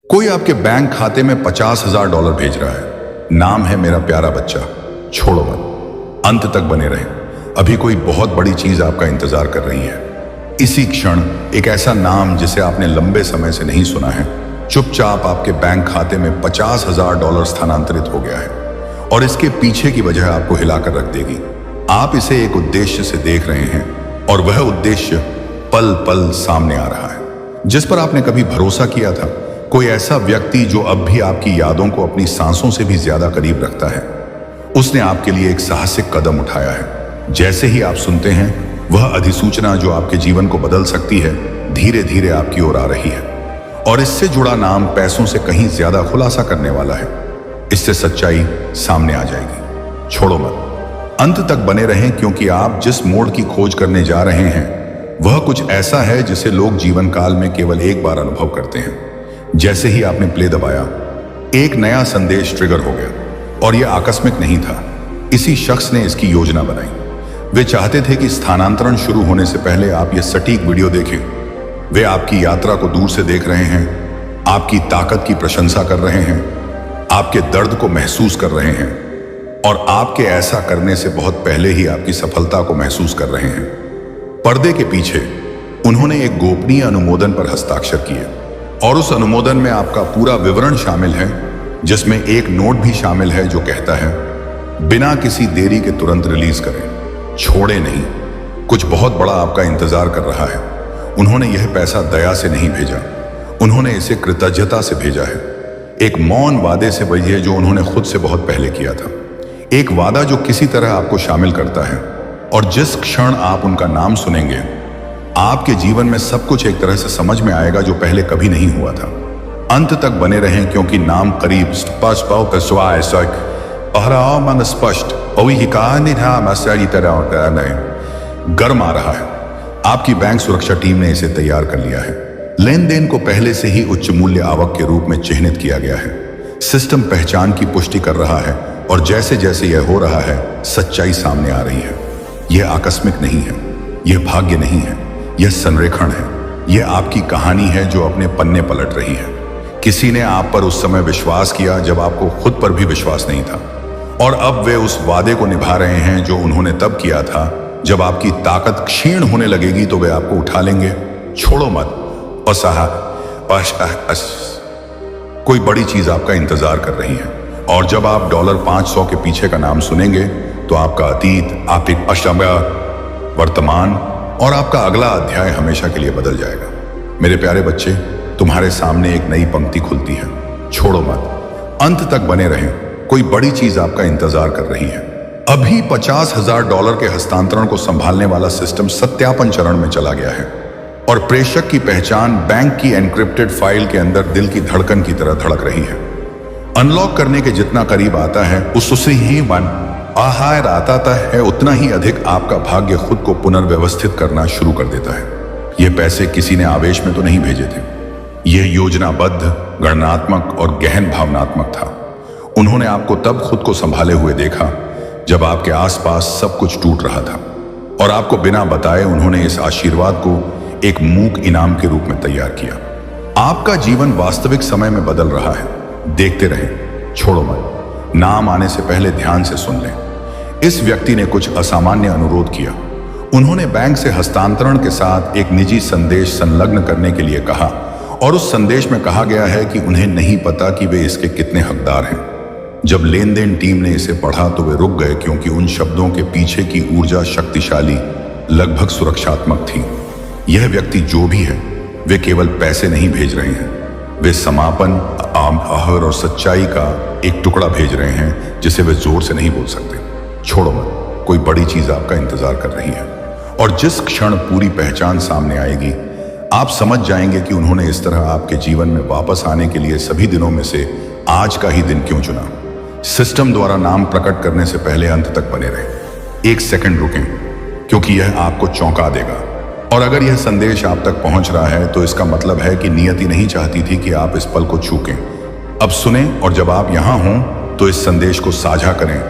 कोई आपके बैंक खाते में $50,000 भेज रहा है। नाम है मेरा प्यारा बच्चा। छोड़ो मत, अंत तक बने रहे। अभी कोई बहुत बड़ी चीज आपका इंतजार कर रही है। इसी क्षण एक ऐसा नाम जिसे आपने लंबे समय से नहीं सुना है, चुपचाप आपके बैंक खाते में $50,000 स्थानांतरित हो गया है और इसके पीछे की वजह आपको हिलाकर रख देगी। आप इसे एक उद्देश्य से देख रहे हैं और वह उद्देश्य पल पल सामने आ रहा है, जिस पर आपने कभी भरोसा किया था। कोई ऐसा व्यक्ति जो अब भी आपकी यादों को अपनी सांसों से भी ज्यादा करीब रखता है। उसने आपके लिए एक साहसिक कदम उठाया है। जैसे ही आप सुनते हैं, वह अधिसूचना जो आपके जीवन को बदल सकती है, धीरे धीरे आपकी ओर आ रही है और इससे जुड़ा नाम पैसों से कहीं ज्यादा खुलासा करने वाला है। इससे सच्चाई सामने आ जाएगी। छोड़ो मत, अंत तक बने रहें, क्योंकि आप जिस मोड़ की खोज करने जा रहे हैं वह कुछ ऐसा है जिसे लोग जीवन काल में केवल एक बार अनुभव करते हैं। जैसे ही आपने प्ले दबाया, एक नया संदेश ट्रिगर हो गया और यह आकस्मिक नहीं था। इसी शख्स ने इसकी योजना बनाई। वे चाहते थे कि स्थानांतरण शुरू होने से पहले आप यह सटीक वीडियो देखें। वे आपकी यात्रा को दूर से देख रहे हैं, आपकी ताकत की प्रशंसा कर रहे हैं, आपके दर्द को महसूस कर रहे हैं और आपके ऐसा करने से बहुत पहले ही आपकी सफलता को महसूस कर रहे हैं। पर्दे के पीछे उन्होंने एक गोपनीय अनुमोदन पर हस्ताक्षर किए और उस अनुमोदन में आपका पूरा विवरण शामिल है, जिसमें एक नोट भी शामिल है जो कहता है, बिना किसी देरी के तुरंत रिलीज करें, छोड़े नहीं, कुछ बहुत बड़ा आपका इंतजार कर रहा है। उन्होंने यह पैसा दया से नहीं भेजा, उन्होंने इसे कृतज्ञता से भेजा है। एक मौन वादे से भेजिए जो उन्होंने खुद से बहुत पहले किया था। एक वादा जो किसी तरह आपको शामिल करता है और जिस क्षण आप उनका नाम सुनेंगे, आपके जीवन में सब कुछ एक तरह से समझ में आएगा जो पहले कभी नहीं हुआ था। अंत तक बने रहें, क्योंकि नाम करीब स्पष्ट गर्म आ रहा है। आपकी बैंक सुरक्षा टीम ने इसे तैयार कर लिया है। लेन देन को पहले से ही उच्च मूल्य आवक के रूप में चिन्हित किया गया है। सिस्टम पहचान की पुष्टि कर रहा है और जैसे जैसे यह हो रहा है, सच्चाई सामने आ रही है। यह आकस्मिक नहीं है, यह भाग्य नहीं है, यह संरेखण है। यह आपकी कहानी है जो अपने पन्ने पलट रही है। किसी ने आप पर उस समय विश्वास किया जब आपको खुद पर भी विश्वास नहीं था, और अब वे उस वादे को निभा रहे हैं जो उन्होंने तब किया था। जब आपकी ताकत क्षीण होने लगेगी तो वे आपको उठा लेंगे। छोड़ो मत, कोई बड़ी चीज आपका इंतजार कर रही है। और जब आप $500 के पीछे का नाम सुनेंगे तो आपका अतीत, आपकी वर्तमान और आपका अगला अध्याय हमेशा के लिए बदल जाएगा। मेरे प्यारे बच्चे, तुम्हारे सामने एक नई पंक्ति खुलती है। छोड़ो मत, अंत तक बने रहें, कोई बड़ी चीज आपका इंतजार कर रही है। अभी $50,000 के हस्तांतरण को संभालने वाला सिस्टम सत्यापन चरण में चला गया है और प्रेषक की पहचान बैंक की एन्क्रिप्टेड फाइल के अंदर दिल की धड़कन की तरह धड़क रही है। अनलॉक करने के जितना करीब आता है, उससे ही आहार आता है, उतना ही अधिक आपका भाग्य खुद को पुनर्व्यवस्थित करना शुरू कर देता है। ये पैसे किसी ने आवेश में तो नहीं भेजे थे। यह योजनाबद्ध, गणनात्मक और गहन भावनात्मक था। उन्होंने आपको तब खुद को संभाले हुए देखा जब आपके आसपास सब कुछ टूट रहा था, और आपको बिना बताए उन्होंने इस आशीर्वाद को एक मूक इनाम के रूप में तैयार किया। आपका जीवन वास्तविक समय में बदल रहा है। देखते रहें, छोड़ो मत। नाम आने से पहले ध्यान से सुन लें। इस व्यक्ति ने कुछ असामान्य अनुरोध किया। उन्होंने बैंक से हस्तांतरण के साथ एक निजी संदेश संलग्न करने के लिए कहा, और उस संदेश में कहा गया है कि उन्हें नहीं पता कि वे इसके कितने हकदार हैं। जब लेन देन टीम ने इसे पढ़ा तो वे रुक गए, क्योंकि उन शब्दों के पीछे की ऊर्जा शक्तिशाली, लगभग सुरक्षात्मक थी। यह व्यक्ति जो भी है, वे केवल पैसे नहीं भेज रहे हैं, वे समापन, आहर और सच्चाई का एक टुकड़ा भेज रहे हैं जिसे वे जोर से नहीं बोल सकते। छोड़ो मत, कोई बड़ी चीज आपका इंतजार कर रही है, और जिस क्षण पूरी पहचान सामने आएगी, आप समझ जाएंगे कि उन्होंने इस तरह आपके जीवन में वापस आने के लिए सभी दिनों में से आज का ही दिन क्यों चुना। सिस्टम द्वारा नाम प्रकट करने से पहले अंत तक बने रहें। 1 सेकंड रुकें, क्योंकि यह आपको चौंका देगा। और अगर यह संदेश आप तक पहुंच रहा है तो इसका मतलब है कि नियति नहीं चाहती थी कि आप इस पल को चूकें। अब सुने, और जब आप यहां हों तो इस संदेश को साझा करें,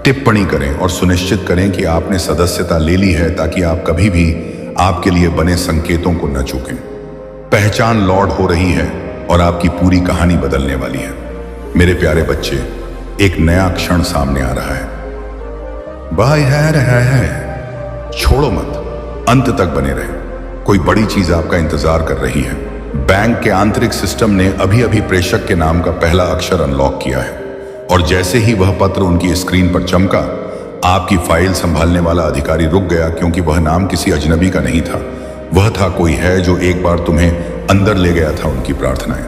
टिप्पणी करें और सुनिश्चित करें कि आपने सदस्यता ले ली है, ताकि आप कभी भी आपके लिए बने संकेतों को न चूकें। पहचान लौट हो रही है और आपकी पूरी कहानी बदलने वाली है। मेरे प्यारे बच्चे, एक नया क्षण सामने आ रहा है। भाई है छोड़ो मत, अंत तक बने रहे। कोई बड़ी चीज आपका इंतजार कर रही है। बैंक के आंतरिक सिस्टम ने अभी अभी प्रेषक के नाम का पहला अक्षर अनलॉक किया है, और जैसे ही वह पत्र उनकी स्क्रीन पर चमका, आपकी फाइल संभालने वाला अधिकारी रुक गया, क्योंकि वह नाम किसी अजनबी का नहीं था। वह था कोई है जो एक बार तुम्हें अंदर ले गया था उनकी प्रार्थनाएं।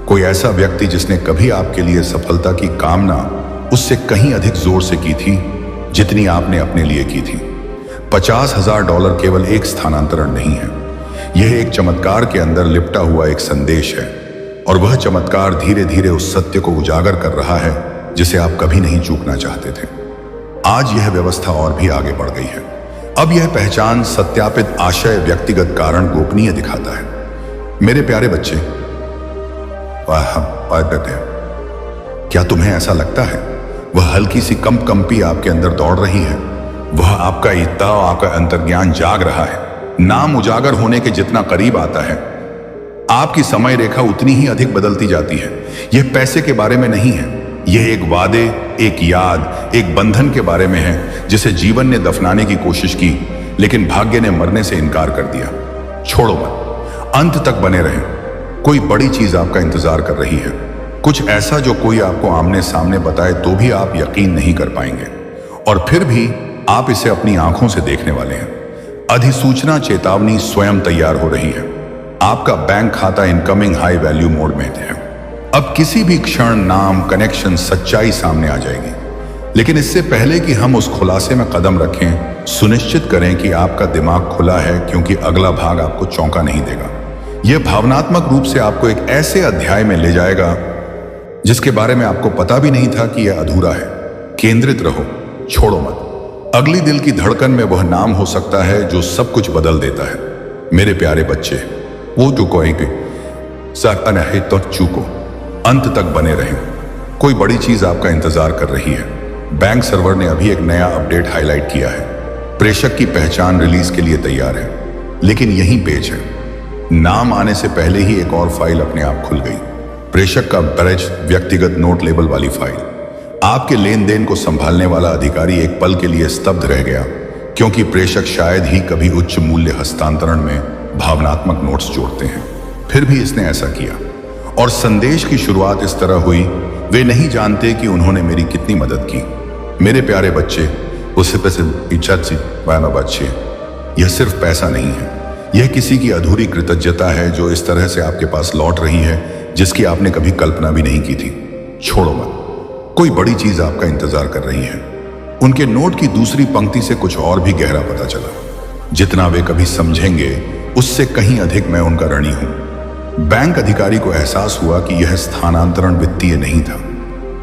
कोई ऐसा व्यक्ति जिसने कभी आपके लिए सफलता की कामना उससे कहीं अधिक जोर से की थी जितनी आपने अपने लिए की थी। $50,000 केवल एक स्थानांतरण नहीं है, यह एक चमत्कार के अंदर लिपटा हुआ एक संदेश है, और वह चमत्कार धीरे धीरे उस सत्य को उजागर कर रहा है जिसे आप कभी नहीं चूकना चाहते थे। आज यह व्यवस्था और भी आगे बढ़ गई है। अब यह पहचान, सत्यापित आशय, व्यक्तिगत कारण गोपनीय दिखाता है। मेरे प्यारे बच्चे, क्या तुम्हें ऐसा लगता है वह हल्की सी कंपी आपके अंदर दौड़ रही है? वह आपका इत्ता, आपका अंतर्ज्ञान जाग रहा है। नाम उजागर होने के जितना करीब आता है, आपकी समय रेखा उतनी ही अधिक बदलती जाती है। यह पैसे के बारे में नहीं है, यह एक वादे, एक याद, एक बंधन के बारे में है जिसे जीवन ने दफनाने की कोशिश की, लेकिन भाग्य ने मरने से इनकार कर दिया। छोड़ो मत, अंत तक बने रहें। कोई बड़ी चीज आपका इंतजार कर रही है, कुछ ऐसा जो कोई आपको आमने सामने बताए तो भी आप यकीन नहीं कर पाएंगे, और फिर भी आप इसे अपनी आंखों से देखने वाले हैं। अधिसूचना चेतावनी स्वयं तैयार हो रही है। आपका बैंक खाता इनकमिंग हाई वैल्यू मोड में है। अब किसी भी क्षण नाम, कनेक्शन, सच्चाई सामने आ जाएगी। लेकिन इससे पहले कि हम उस खुलासे में कदम रखें, सुनिश्चित करें कि आपका दिमाग खुला है, क्योंकि अगला भाग आपको चौंका नहीं देगा। यह भावनात्मक रूप से आपको एक ऐसे अध्याय में ले जाएगा जिसके बारे में आपको पता भी नहीं था कि यह अधूरा है। केंद्रित रहो, छोड़ो मत। अगली दिल की धड़कन में वह नाम हो सकता है जो सब कुछ बदल देता है। मेरे प्यारे बच्चे, वो जो कहेंगे है तो चूको, अंत तक बने रहें। कोई बड़ी चीज आपका इंतजार कर रही है। बैंक सर्वर ने अभी एक नया अपडेट हाईलाइट किया है। प्रेषक की पहचान रिलीज के लिए तैयार है, लेकिन यही पेज है। नाम आने से पहले ही एक और फाइल अपने आप खुल गई। प्रेषक का बैज, व्यक्तिगत नोट लेबल वाली फाइल। आपके लेन देन को संभालने वाला अधिकारी एक पल के लिए स्तब्ध रह गया, क्योंकि प्रेषक शायद ही कभी उच्च मूल्य हस्तांतरण में भावनात्मक नोट्स जोड़ते हैं। फिर भी इसने ऐसा किया, और संदेश की शुरुआत इस तरह हुई, वे नहीं जानते कि उन्होंने मेरी कितनी मदद की। मेरे प्यारे बच्चे, उससे पैसे इच्छा से बच्चे, यह सिर्फ पैसा नहीं है, यह किसी की अधूरी कृतज्ञता है जो इस तरह से आपके पास लौट रही है जिसकी आपने कभी कल्पना भी नहीं की थी। छोड़ो मत, कोई बड़ी चीज आपका इंतजार कर रही है। उनके नोट की दूसरी पंक्ति से कुछ और भी गहरा पता चला। जितना वे कभी समझेंगे उससे कहीं अधिक मैं उनका ऋणी हूं। बैंक अधिकारी को एहसास हुआ कि यह स्थानांतरण वित्तीय नहीं था,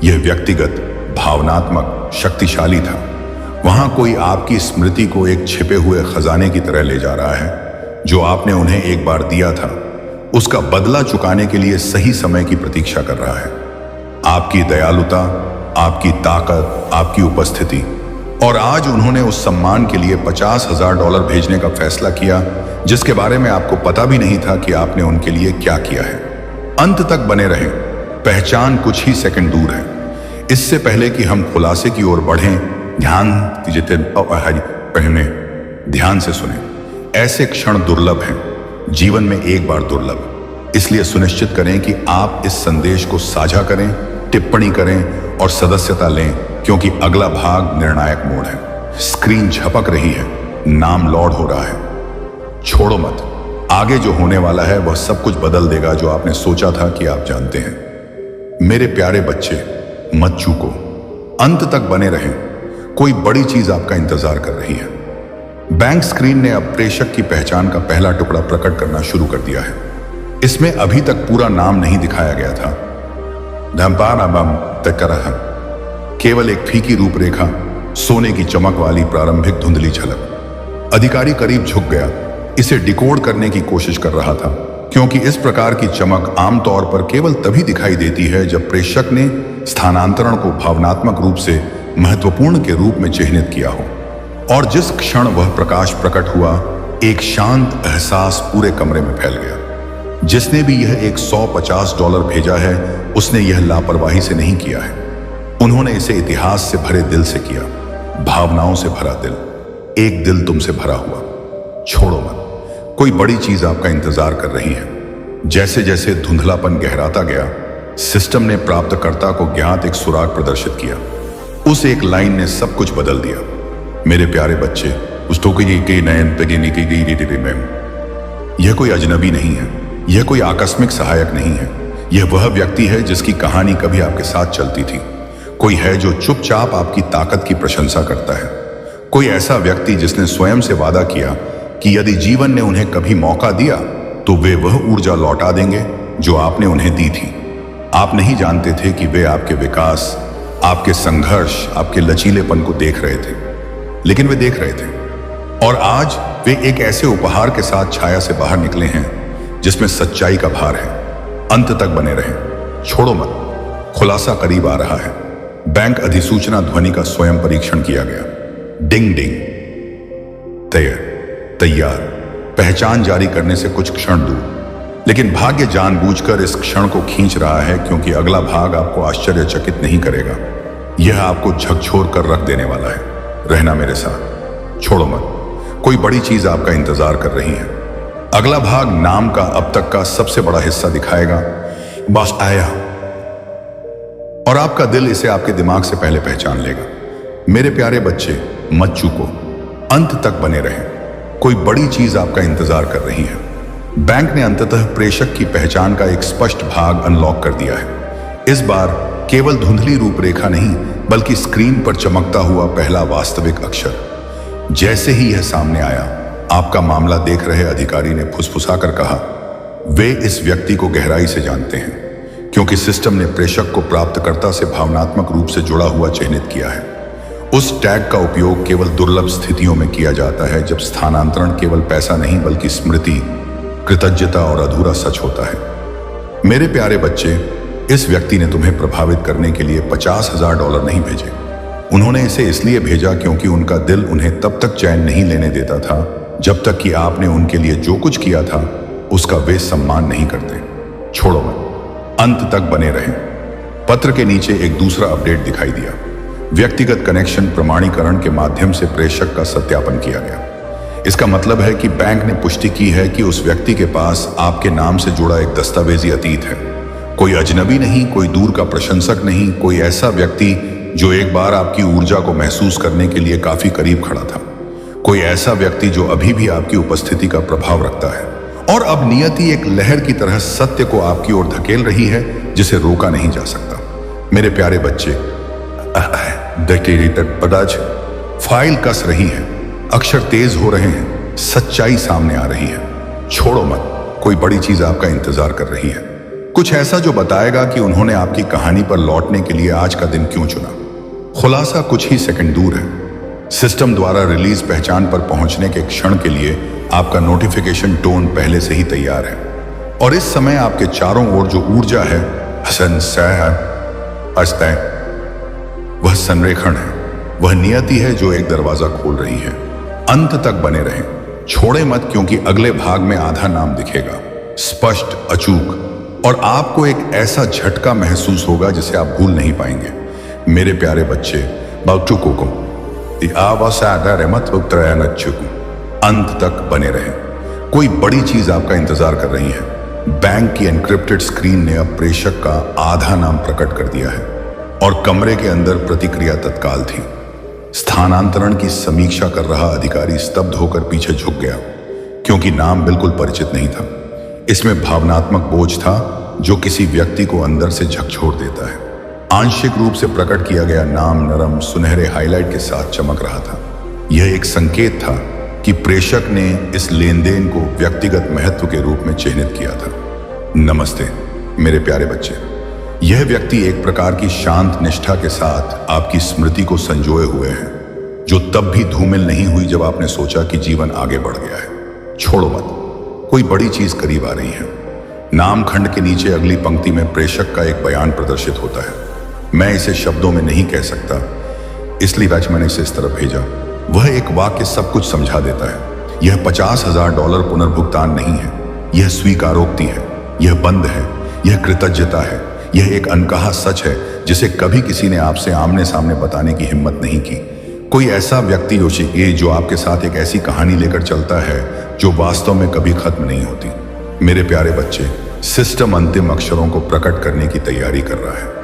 यह व्यक्तिगत, भावनात्मक, शक्तिशाली था। वहां कोई आपकी स्मृति को एक छिपे हुए खजाने की तरह ले जा रहा है। जो आपने उन्हें एक बार दिया था, उसका बदला चुकाने के लिए सही समय की प्रतीक्षा कर रहा है। आपकी दयालुता, आपकी ताकत, आपकी उपस्थिति, और आज उन्होंने उस सम्मान के लिए $50,000 भेजने का फैसला किया जिसके बारे में आपको पता भी नहीं था कि आपने उनके लिए क्या किया है। अंत तक बने रहें। पहचान कुछ ही सेकंड दूर है। इससे पहले कि हम खुलासे की ओर बढ़ें, ध्यान से सुने। ऐसे क्षण दुर्लभ हैं, जीवन में एक बार दुर्लभ। इसलिए सुनिश्चित करें कि आप इस संदेश को साझा करें, टिप्पणी करें और सदस्यता लें, क्योंकि अगला भाग निर्णायक मोड़ है। स्क्रीन झपक रही है, नाम लॉर्ड हो रहा है। छोड़ो मत, आगे जो होने वाला है वह सब कुछ बदल देगा जो आपने सोचा था कि आप जानते हैं। मेरे प्यारे बच्चे, मत चूको, अंत तक बने रहें। कोई बड़ी चीज आपका इंतजार कर रही है। बैंक स्क्रीन ने अब प्रेषक की पहचान का पहला टुकड़ा प्रकट करना शुरू कर दिया है। इसमें अभी तक पूरा नाम नहीं दिखाया गया था। केवल एक फीकी रूपरेखा, सोने की चमक वाली प्रारंभिक धुंधली झलक। अधिकारी करीब झुक गया, इसे डिकोड करने की कोशिश कर रहा था, क्योंकि इस प्रकार की चमक आमतौर पर केवल तभी दिखाई देती है जब प्रेषक ने स्थानांतरण को भावनात्मक रूप से महत्वपूर्ण के रूप में चिह्नित किया हो। और जिस क्षण वह प्रकाश प्रकट हुआ, एक शांत एहसास पूरे कमरे में फैल गया। जिसने भी यह एक $150 भेजा है उसने यह लापरवाही से नहीं किया है। उन्होंने इसे इतिहास से भरे दिल से किया, भावनाओं से भरा दिल, एक दिल तुमसे भरा हुआ। छोड़ो मत, कोई बड़ी चीज आपका इंतजार कर रही है। जैसे जैसे धुंधलापन गहराता गया, सिस्टम ने प्राप्तकर्ता को ज्ञात एक सुराग प्रदर्शित किया। उस एक लाइन ने सब कुछ बदल दिया। मेरे प्यारे बच्चे, यह कोई अजनबी नहीं है, यह कोई आकस्मिक सहायक नहीं है। यह वह व्यक्ति है जिसकी कहानी कभी आपके साथ चलती थी। कोई है जो चुपचाप आपकी ताकत की प्रशंसा करता है। कोई ऐसा व्यक्ति जिसने स्वयं से वादा किया कि यदि जीवन ने उन्हें कभी मौका दिया तो वे वह ऊर्जा लौटा देंगे जो आपने उन्हें दी थी। आप नहीं जानते थे कि वे आपके विकास, आपके संघर्ष, आपके लचीलेपन को देख रहे थे, लेकिन वे देख रहे थे। और आज वे एक ऐसे उपहार के साथ छाया से बाहर निकले हैं जिसमें सच्चाई का भार है। अंत तक बने रहें, छोड़ो मत, खुलासा करीब आ रहा है। बैंक अधिसूचना ध्वनि का स्वयं परीक्षण किया गया। डिंग डिंग, तैयार, पहचान जारी करने से कुछ क्षण दूर। लेकिन भाग्य जानबूझकर इस क्षण को खींच रहा है, क्योंकि अगला भाग आपको आश्चर्यचकित नहीं करेगा। यह आपको झकझोर कर रख देने वाला है। रहना मेरे साथ, छोड़ो मत, कोई बड़ी चीज आपका इंतजार कर रही है। अगला भाग नाम का अब तक का सबसे बड़ा हिस्सा दिखाएगा। बस आया, और आपका दिल इसे आपके दिमाग से पहले पहचान लेगा। मेरे प्यारे बच्चे, मत चूको, अंत तक बने रहें, कोई बड़ी चीज आपका इंतजार कर रही है। बैंक ने अंततः प्रेषक की पहचान का एक स्पष्ट भाग अनलॉक कर दिया है। इस बार केवल धुंधली रूपरेखा नहीं, बल्कि स्क्रीन पर चमकता हुआ पहला वास्तविक अक्षर। जैसे ही यह सामने आया, आपका मामला देख रहे अधिकारी ने फुसफुसाकर कहा, वे इस व्यक्ति को गहराई से जानते हैं, क्योंकि सिस्टम ने प्रेषक को प्राप्तकर्ता से भावनात्मक रूप से जुड़ा हुआ चिन्हित किया है। उस टैग का उपयोग केवल दुर्लभ स्थितियों में किया जाता है, जब स्थानांतरण केवल पैसा नहीं बल्कि स्मृति, कृतज्ञता और अधूरा सच होता है। मेरे प्यारे बच्चे, इस व्यक्ति ने तुम्हें प्रभावित करने के लिए $50,000 नहीं भेजे। उन्होंने इसे इसलिए भेजा क्योंकि उनका दिल उन्हें तब तक चैन नहीं लेने देता था जब तक कि आपने उनके लिए जो कुछ किया था उसका वे सम्मान नहीं करते। छोड़ो मत, अंत तक बने रहें। पत्र के नीचे एक दूसरा अपडेट दिखाई दिया। व्यक्तिगत कनेक्शन प्रमाणीकरण के माध्यम से प्रेषक का सत्यापन किया गया। इसका मतलब है कि बैंक ने पुष्टि की है कि उस व्यक्ति के पास आपके नाम से जुड़ा एक दस्तावेजी अतीत है। कोई अजनबी नहीं, कोई दूर का प्रशंसक नहीं, कोई ऐसा व्यक्ति जो एक बार आपकी ऊर्जा को महसूस करने के लिए काफी करीब खड़ा था। कोई ऐसा व्यक्ति जो अभी भी आपकी उपस्थिति का प्रभाव रखता है। और अब नियति एक लहर की तरह सत्य को आपकी ओर धकेल रही है, जिसे रोका नहीं जा सकता। मेरे प्यारे बच्चे, फाइल कस रही है, अक्षर तेज हो रहे हैं, सच्चाई सामने आ रही है। छोड़ो मत, कोई बड़ी चीज आपका इंतजार कर रही है। कुछ ऐसा जो बताएगा कि उन्होंने आपकी कहानी पर लौटने के लिए आज का दिन क्यों चुना। खुलासा कुछ ही सेकंड दूर है। सिस्टम द्वारा रिलीज पहचान पर पहुंचने के क्षण के लिए आपका नोटिफिकेशन टोन पहले से ही तैयार है। और इस समय आपके चारों ओर जो ऊर्जा है, वह संरेखण है, वह नियति है जो एक दरवाजा खोल रही है। अंत तक बने रहें, छोड़े मत, क्योंकि अगले भाग में आधा नाम दिखेगा, स्पष्ट, अचूक, और आपको एक ऐसा झटका महसूस होगा जिसे आप भूल नहीं पाएंगे। मेरे प्यारे बच्चे, अंत तक बने रहें, कोई बड़ी चीज आपका इंतजार कर रही है। बैंक की एन्क्रिप्टेड स्क्रीन ने अब प्रेषक का आधा नाम प्रकट कर दिया है, और कमरे के अंदर प्रतिक्रिया तत्काल थी। स्थानांतरण की समीक्षा कर रहा अधिकारी स्तब्ध होकर पीछे झुक गया, क्योंकि नाम बिल्कुल परिचित नहीं था। इसमें भावनात्मक बोझ था जो किसी व्यक्ति को अंदर से झकझोर देता है। आंशिक रूप से प्रकट किया गया नाम नरम, सुनहरे हाईलाइट के साथ चमक रहा था। यह एक संकेत था कि प्रेषक ने इस लेन देन को व्यक्तिगत महत्व के रूप में चिन्हित किया था। नमस्ते मेरे प्यारे बच्चे, यह व्यक्ति एक प्रकार की शांत निष्ठा के साथ आपकी स्मृति को संजोए हुए है, जो तब भी धूमिल नहीं हुई जब आपने सोचा कि जीवन आगे बढ़ गया है। छोड़ो मत, कोई बड़ी चीज करीब आ रही है। नाम खंड के नीचे अगली पंक्ति में प्रेषक का एक बयान प्रदर्शित होता है। मैं इसे शब्दों में नहीं कह सकता, इसलिए आज मैंने इसे इस तरफ भेजा। वह एक वाक्य सब कुछ समझा देता है। यह $50,000 पुनर्भुगतान नहीं है, यह स्वीकारोक्ति है। यह बंद है, यह कृतज्ञता है, यह एक अनकहा सच है जिसे कभी किसी ने आपसे आमने सामने बताने की हिम्मत नहीं की। कोई ऐसा व्यक्ति योशिके जो आपके साथ एक ऐसी कहानी लेकर चलता है जो वास्तव में कभी खत्म नहीं होती। मेरे प्यारे बच्चे, सिस्टम अंतिम अक्षरों को प्रकट करने की तैयारी कर रहा है।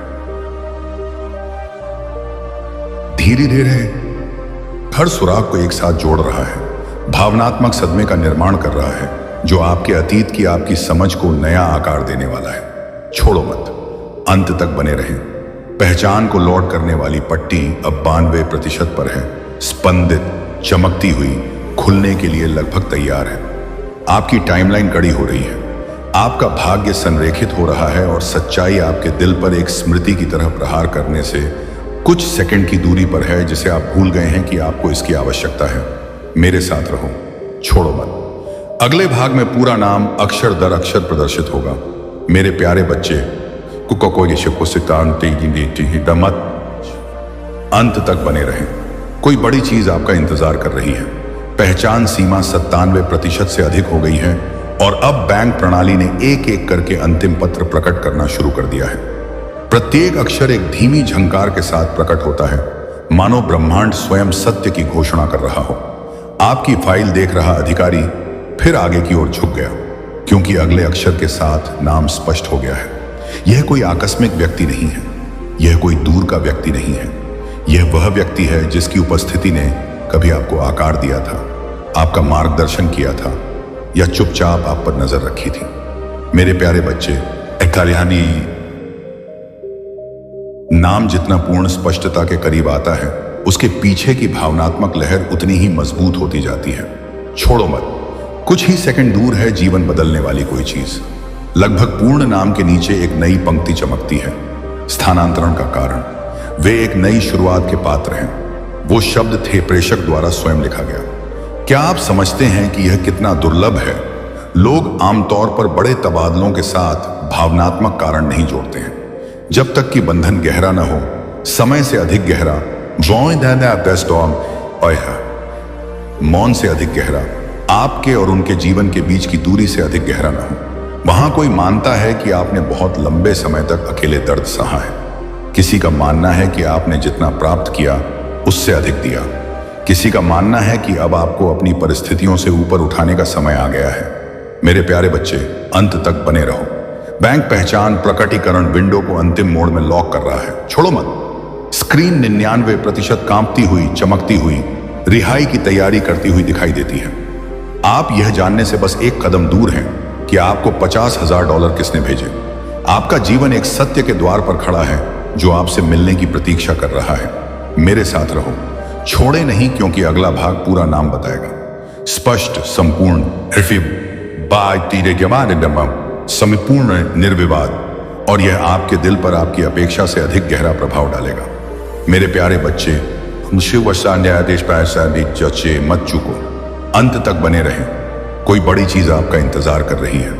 धीरे धीरे हर सुराग को एक साथ जोड़ रहा है, भावनात्मक सदमे का निर्माण कर रहा है जो आपके अतीत की आपकी समझ को नया आकार देने वाला है। छोड़ो मत, अंत तक बने रहें। पहचान को लौट करने वाली पट्टी अब 92% पर है, स्पंदित, चमकती हुई, खुलने के लिए लगभग तैयार है। आपकी टाइमलाइन कड़ी हो रही है, आपका भाग्य संरेखित हो रहा है और सच्चाई आपके दिल पर एक स्मृति की तरह प्रहार करने से कुछ सेकंड की दूरी पर है जिसे आप भूल गए हैं कि आपको इसकी आवश्यकता है। मेरे साथ रहो, छोड़ो मत। अगले भाग में पूरा नाम अक्षर दर अक्षर प्रदर्शित होगा। मेरे प्यारे बच्चे, मत अंत तक बने रहें। कोई बड़ी चीज आपका इंतजार कर रही है। पहचान सीमा 97% से अधिक हो गई है और अब बैंक प्रणाली ने एक एक करके अंतिम पत्र प्रकट करना शुरू कर दिया है। प्रत्येक अक्षर एक धीमी झंकार के साथ प्रकट होता है, मानो ब्रह्मांड स्वयं सत्य की घोषणा कर रहा हो। आपकी फाइल देख रहा अधिकारी फिर आगे की ओर झुक गया, क्योंकि अगले अक्षर के साथ नाम स्पष्ट हो गया है। यह कोई आकस्मिक व्यक्ति नहीं है, यह कोई दूर का व्यक्ति नहीं है, यह वह व्यक्ति है जिसकी उपस्थिति ने कभी आपको आकार दिया था, आपका मार्गदर्शन किया था या चुपचाप आप पर नजर रखी थी। मेरे प्यारे बच्चे, एकालियानी नाम जितना पूर्ण स्पष्टता के करीब आता है, उसके पीछे की भावनात्मक लहर उतनी ही मजबूत होती जाती है। छोड़ो मत, कुछ ही सेकंड दूर है जीवन बदलने वाली कोई चीज। लगभग पूर्ण नाम के नीचे एक नई पंक्ति चमकती है, स्थानांतरण का कारण। वे एक नई शुरुआत के पात्र हैं। वो शब्द थे प्रेषक द्वारा स्वयं लिखा गया। क्या आप समझते हैं कि यह कितना दुर्लभ है? लोग आमतौर पर बड़े तबादलों के साथ भावनात्मक कारण नहीं जोड़ते हैं, जब तक कि बंधन गहरा न हो, समय से अधिक गहरा, मौन से अधिक गहरा, आपके और उनके जीवन के बीच की दूरी से अधिक गहरा न हो। वहां कोई मानता है कि आपने बहुत लंबे समय तक अकेले दर्द सहा है। किसी का मानना है कि आपने जितना प्राप्त किया उससे अधिक दिया। किसी का मानना है कि अब आपको अपनी परिस्थितियों से ऊपर उठाने का समय आ गया है। मेरे प्यारे बच्चे, अंत तक बने रहो। बैंक पहचान प्रकटीकरण विंडो को अंतिम मोड में लॉक कर रहा है। छोड़ो मत। स्क्रीन 99% कांपती हुई, चमकती हुई, रिहाई की तैयारी करती हुई दिखाई देती है। आप यह जानने से बस एक कदम दूर हैं कि आपको $50,000 किसने भेजे। आपका जीवन एक सत्य के द्वार पर खड़ा है जो आपसे मिलने की प्रतीक्षा कर रहा है। मेरे साथ रहो, छोड़े नहीं, क्योंकि अगला भाग पूरा नाम बताएगा। स्पष्ट, संपूर्ण, संपूर्ण, निर्विवाद, और यह आपके दिल पर आपकी अपेक्षा से अधिक गहरा प्रभाव डालेगा। मेरे प्यारे बच्चे, मत चूको, अंत तक बने रहें। कोई बड़ी चीज आपका इंतजार कर रही है।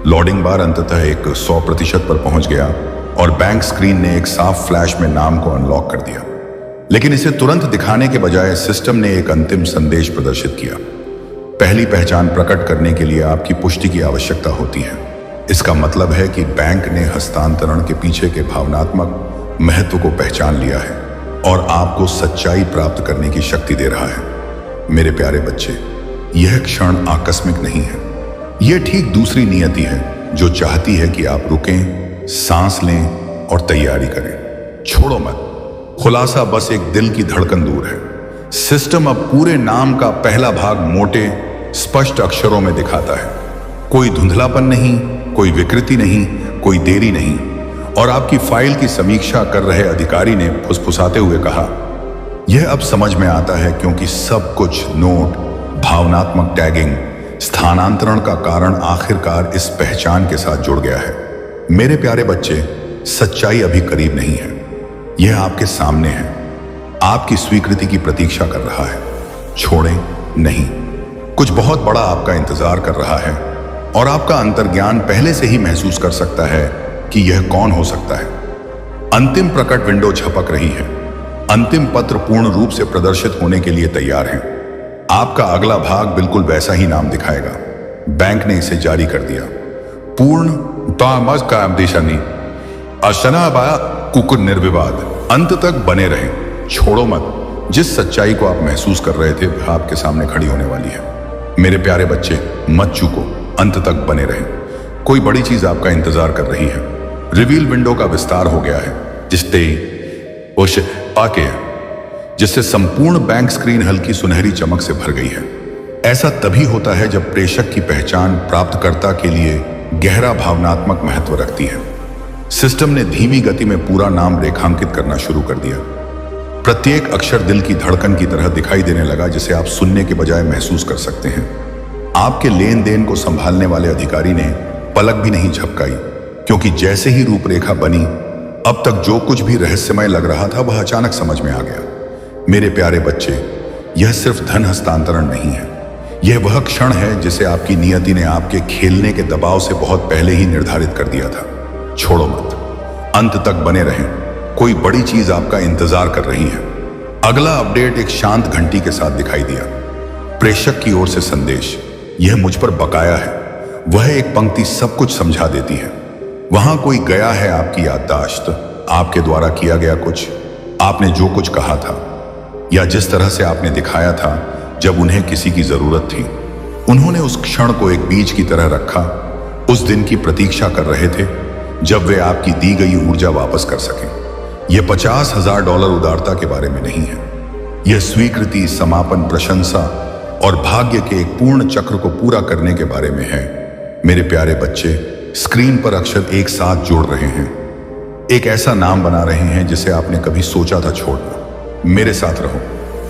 लोडिंग बार अंततः एक 100% पर पहुंच गया और बैंक स्क्रीन ने एक साफ फ्लैश में नाम को अनलॉक कर दिया। लेकिन इसे तुरंत दिखाने के बजाय सिस्टम ने एक अंतिम संदेश प्रदर्शित किया। पहली पहचान प्रकट करने के लिए आपकी पुष्टि की आवश्यकता होती है। इसका मतलब है कि बैंक ने हस्तांतरण के पीछे के भावनात्मक महत्व को पहचान लिया है और आपको सच्चाई प्राप्त करने की शक्ति दे रहा है। मेरे प्यारे बच्चे, यह क्षण आकस्मिक नहीं है। यह ठीक दूसरी नियति है जो चाहती है कि आप रुकें, सांस लें और तैयारी करें। छोड़ो मत। खुलासा बस एक दिल की धड़कन दूर है। सिस्टम अब पूरे नाम का पहला भाग मोटे, स्पष्ट अक्षरों में दिखाता है। कोई धुंधलापन नहीं, कोई विकृति नहीं, कोई देरी नहीं। और आपकी फाइल की समीक्षा कर रहे अधिकारी ने फुसफुसाते हुए कहा, यह अब समझ में आता है, क्योंकि सब कुछ, नोट, भावनात्मक टैगिंग, स्थानांतरण का कारण आखिरकार इस पहचान के साथ जुड़ गया है। मेरे प्यारे बच्चे, सच्चाई अभी करीब नहीं है, यह आपके सामने है, आपकी स्वीकृति की प्रतीक्षा कर रहा है। छोड़ें नहीं। कुछ बहुत बड़ा आपका इंतजार कर रहा है और आपका अंतर्ज्ञान पहले से ही महसूस कर सकता है कि यह कौन हो सकता है। अंतिम प्रकट विंडो झपक रही है। अंतिम पत्र पूर्ण रूप से प्रदर्शित होने के लिए तैयार है। आपका अगला भाग बिल्कुल वैसा ही नाम दिखाएगा। बैंक ने इसे जारी कर दिया। पूर्ण, तामस कायम दिशानी अशनाबा कुकुर निर्विवाद अंत तक बने रहें, छोड़ो मत। जिस सच्चाई को आप महसूस कर रहे थे वह आपके सामने खड़ी होने वाली है। मेरे प्यारे बच्चे, मत चूको, अंत तक बने रहें। कोई बड़ी चीज आपका इंतजार कर रही है। रिवील विंडो का विस्तार हो गया है, जिससे संपूर्ण बैंक स्क्रीन हल्की सुनहरी चमक से भर गई है। ऐसा तभी होता है जब प्रेषक की पहचान प्राप्तकर्ता के लिए गहरा भावनात्मक महत्व रखती है। सिस्टम ने धीमी गति में पूरा नाम रेखांकित करना शुरू कर दिया। प्रत्येक अक्षर दिल की धड़कन की तरह दिखाई देने लगा, जिसे आप सुनने के बजाय महसूस कर सकते हैं। आपके लेन देन को संभालने वाले अधिकारी ने पलक भी नहीं झपकाई, क्योंकि जैसे ही रूपरेखा बनी, अब तक जो कुछ भी रहस्यमय लग रहा था वह अचानक समझ में आ गया। मेरे प्यारे बच्चे, यह सिर्फ धन हस्तांतरण नहीं है, यह वह क्षण है जिसे आपकी नियति ने आपके खेलने के दबाव से बहुत पहले ही निर्धारित कर दिया था। छोड़ो मत, अंत तक बने रहें। कोई बड़ी चीज आपका इंतजार कर रही है। अगला अपडेट एक शांत घंटी के साथ दिखाई दिया। प्रेषक की ओर से संदेश, यह मुझ पर बकाया है। वह एक पंक्ति सब कुछ समझा देती है। वहां कोई गया है आपकी याददाश्त, आपके द्वारा किया गया कुछ, आपने जो कुछ कहा था या जिस तरह से आपने दिखाया था जब उन्हें किसी की जरूरत थी। उन्होंने उस क्षण को एक बीज की तरह रखा, उस दिन की प्रतीक्षा कर रहे थे जब वे आपकी दी गई ऊर्जा वापस कर सकें। यह $50,000 उदारता के बारे में नहीं है। यह स्वीकृति, समापन, प्रशंसा और भाग्य के एक पूर्ण चक्र को पूरा करने के बारे में है। मेरे प्यारे बच्चे, स्क्रीन पर अक्षर एक साथ जोड़ रहे हैं, एक ऐसा नाम बना रहे हैं जिसे आपने कभी सोचा था छोड़ना। मेरे साथ रहो।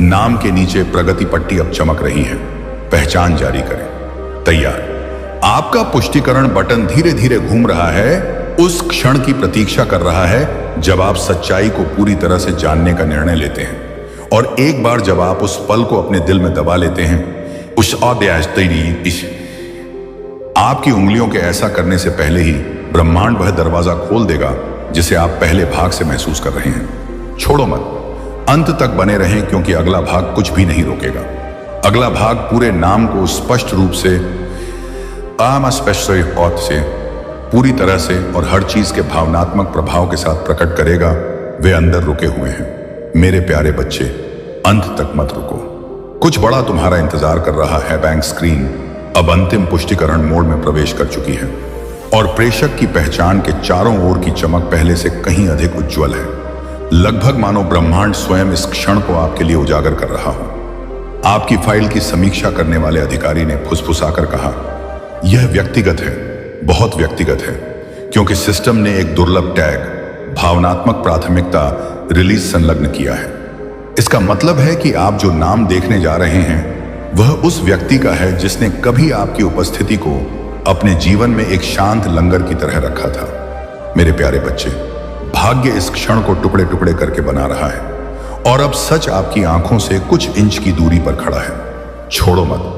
नाम के नीचे प्रगति पट्टी अब चमक रही है। पहचान जारी करें। तैयार। आपका पुष्टिकरण बटन धीरे धीरे घूम रहा है, उस क्षण की प्रतीक्षा कर रहा है जब आप सच्चाई को पूरी तरह से जानने का निर्णय लेते हैं। और एक बार जब आप उस पल को अपने दिल में दबा लेते हैं, उस आपकी उंगलियों के ऐसा करने से पहले ही ब्रह्मांड वह दरवाजा खोल देगा जिसे आप पहले भाग से महसूस कर रहे हैं। छोड़ो मत, अंत तक बने रहें, क्योंकि अगला भाग कुछ भी नहीं रोकेगा। अगला भाग पूरे नाम को स्पष्ट रूप से पूरी तरह से और हर चीज के भावनात्मक प्रभाव के साथ प्रकट करेगा। वे अंदर रुके हुए हैं। मेरे प्यारे बच्चे, अंत तक मत रुको। कुछ बड़ा तुम्हारा इंतजार कर रहा है। बैंक स्क्रीन अब अंतिम पुष्टिकरण मोड में प्रवेश कर चुकी है और प्रेषक की पहचान के चारों ओर की चमक पहले से कहीं अधिक उज्जवल है। लगभग मानो ब्रह्मांड स्वयं इस क्षण को आपके लिए उजागर कर रहा हो। आपकी फाइल की समीक्षा करने वाले अधिकारी ने फुसफुसाकर कहा, यह व्यक्तिगत है, बहुत व्यक्तिगत है, क्योंकि सिस्टम ने एक दुर्लभ टैग भावनात्मक प्राथमिकता रिलीज संलग्न किया है। इसका मतलब है कि आप जो नाम देखने जा रहे हैं वह उस व्यक्ति का है जिसने कभी आपकी उपस्थिति को अपने जीवन में एक शांत लंगर की तरह रखा था। मेरे प्यारे बच्चे, भाग्य इस क्षण को टुकड़े टुकड़े करके बना रहा है और अब सच आपकी आंखों से कुछ इंच की दूरी पर खड़ा है। छोड़ो मत।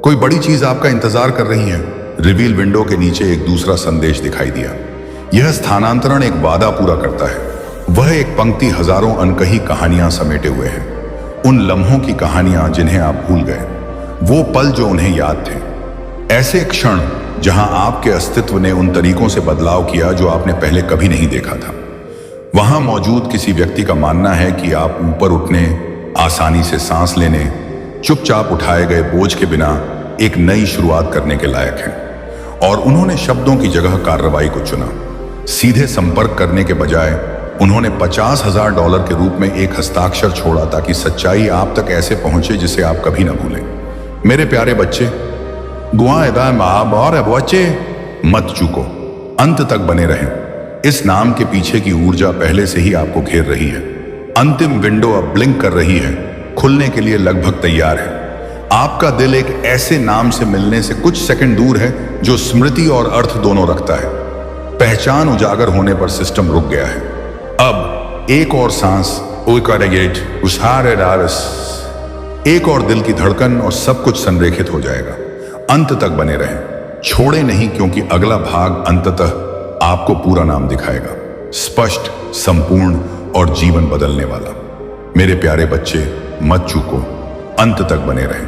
कोई बड़ी चीज आपका इंतजार कर रही है। रिवील विंडो के नीचे एक दूसरा संदेश दिखाई दिया। यह स्थानांतरण एक वादा पूरा करता है। वह एक पंक्ति हजारों अनकही कहानियां समेटे हुए है, उन लम्हों की कहानियां जिन्हें आप भूल गए, वो पल जो उन्हें याद थे, ऐसे क्षण जहां आपके अस्तित्व ने उन तरीकों से बदलाव किया जो आपने पहले कभी नहीं देखा था। वहां मौजूद किसी व्यक्ति का मानना है कि आप ऊपर उठने, आसानी से सांस लेने, चुपचाप उठाए गए बोझ के बिना एक नई शुरुआत करने के लायक हैं। और उन्होंने शब्दों की जगह कार्रवाई को चुना। सीधे संपर्क करने के बजाय उन्होंने $50,000 के रूप में एक हस्ताक्षर छोड़ा ताकि सच्चाई आप तक ऐसे पहुंचे जिसे आप कभी ना भूलें। मेरे प्यारे बच्चे, मत चूको, अंत तक बने रहें। इस नाम के पीछे की ऊर्जा पहले से ही आपको घेर रही है। अंतिम विंडो अब ब्लिंक कर रही है, खुलने के लिए लगभग तैयार है। आपका दिल एक ऐसे नाम से मिलने से कुछ सेकंड दूर है जो स्मृति और अर्थ दोनों रखता है। पहचान उजागर होने पर सिस्टम रुक गया है। अब एक और सांस, एक और दिल की धड़कन और सब कुछ संरेखित हो जाएगा। अंत तक बने रहें, छोड़े नहीं, क्योंकि अगला भाग अंततः आपको पूरा नाम दिखाएगा, स्पष्ट, संपूर्ण और जीवन बदलने वाला। मेरे प्यारे बच्चे, मत चूको, अंत तक बने रहें।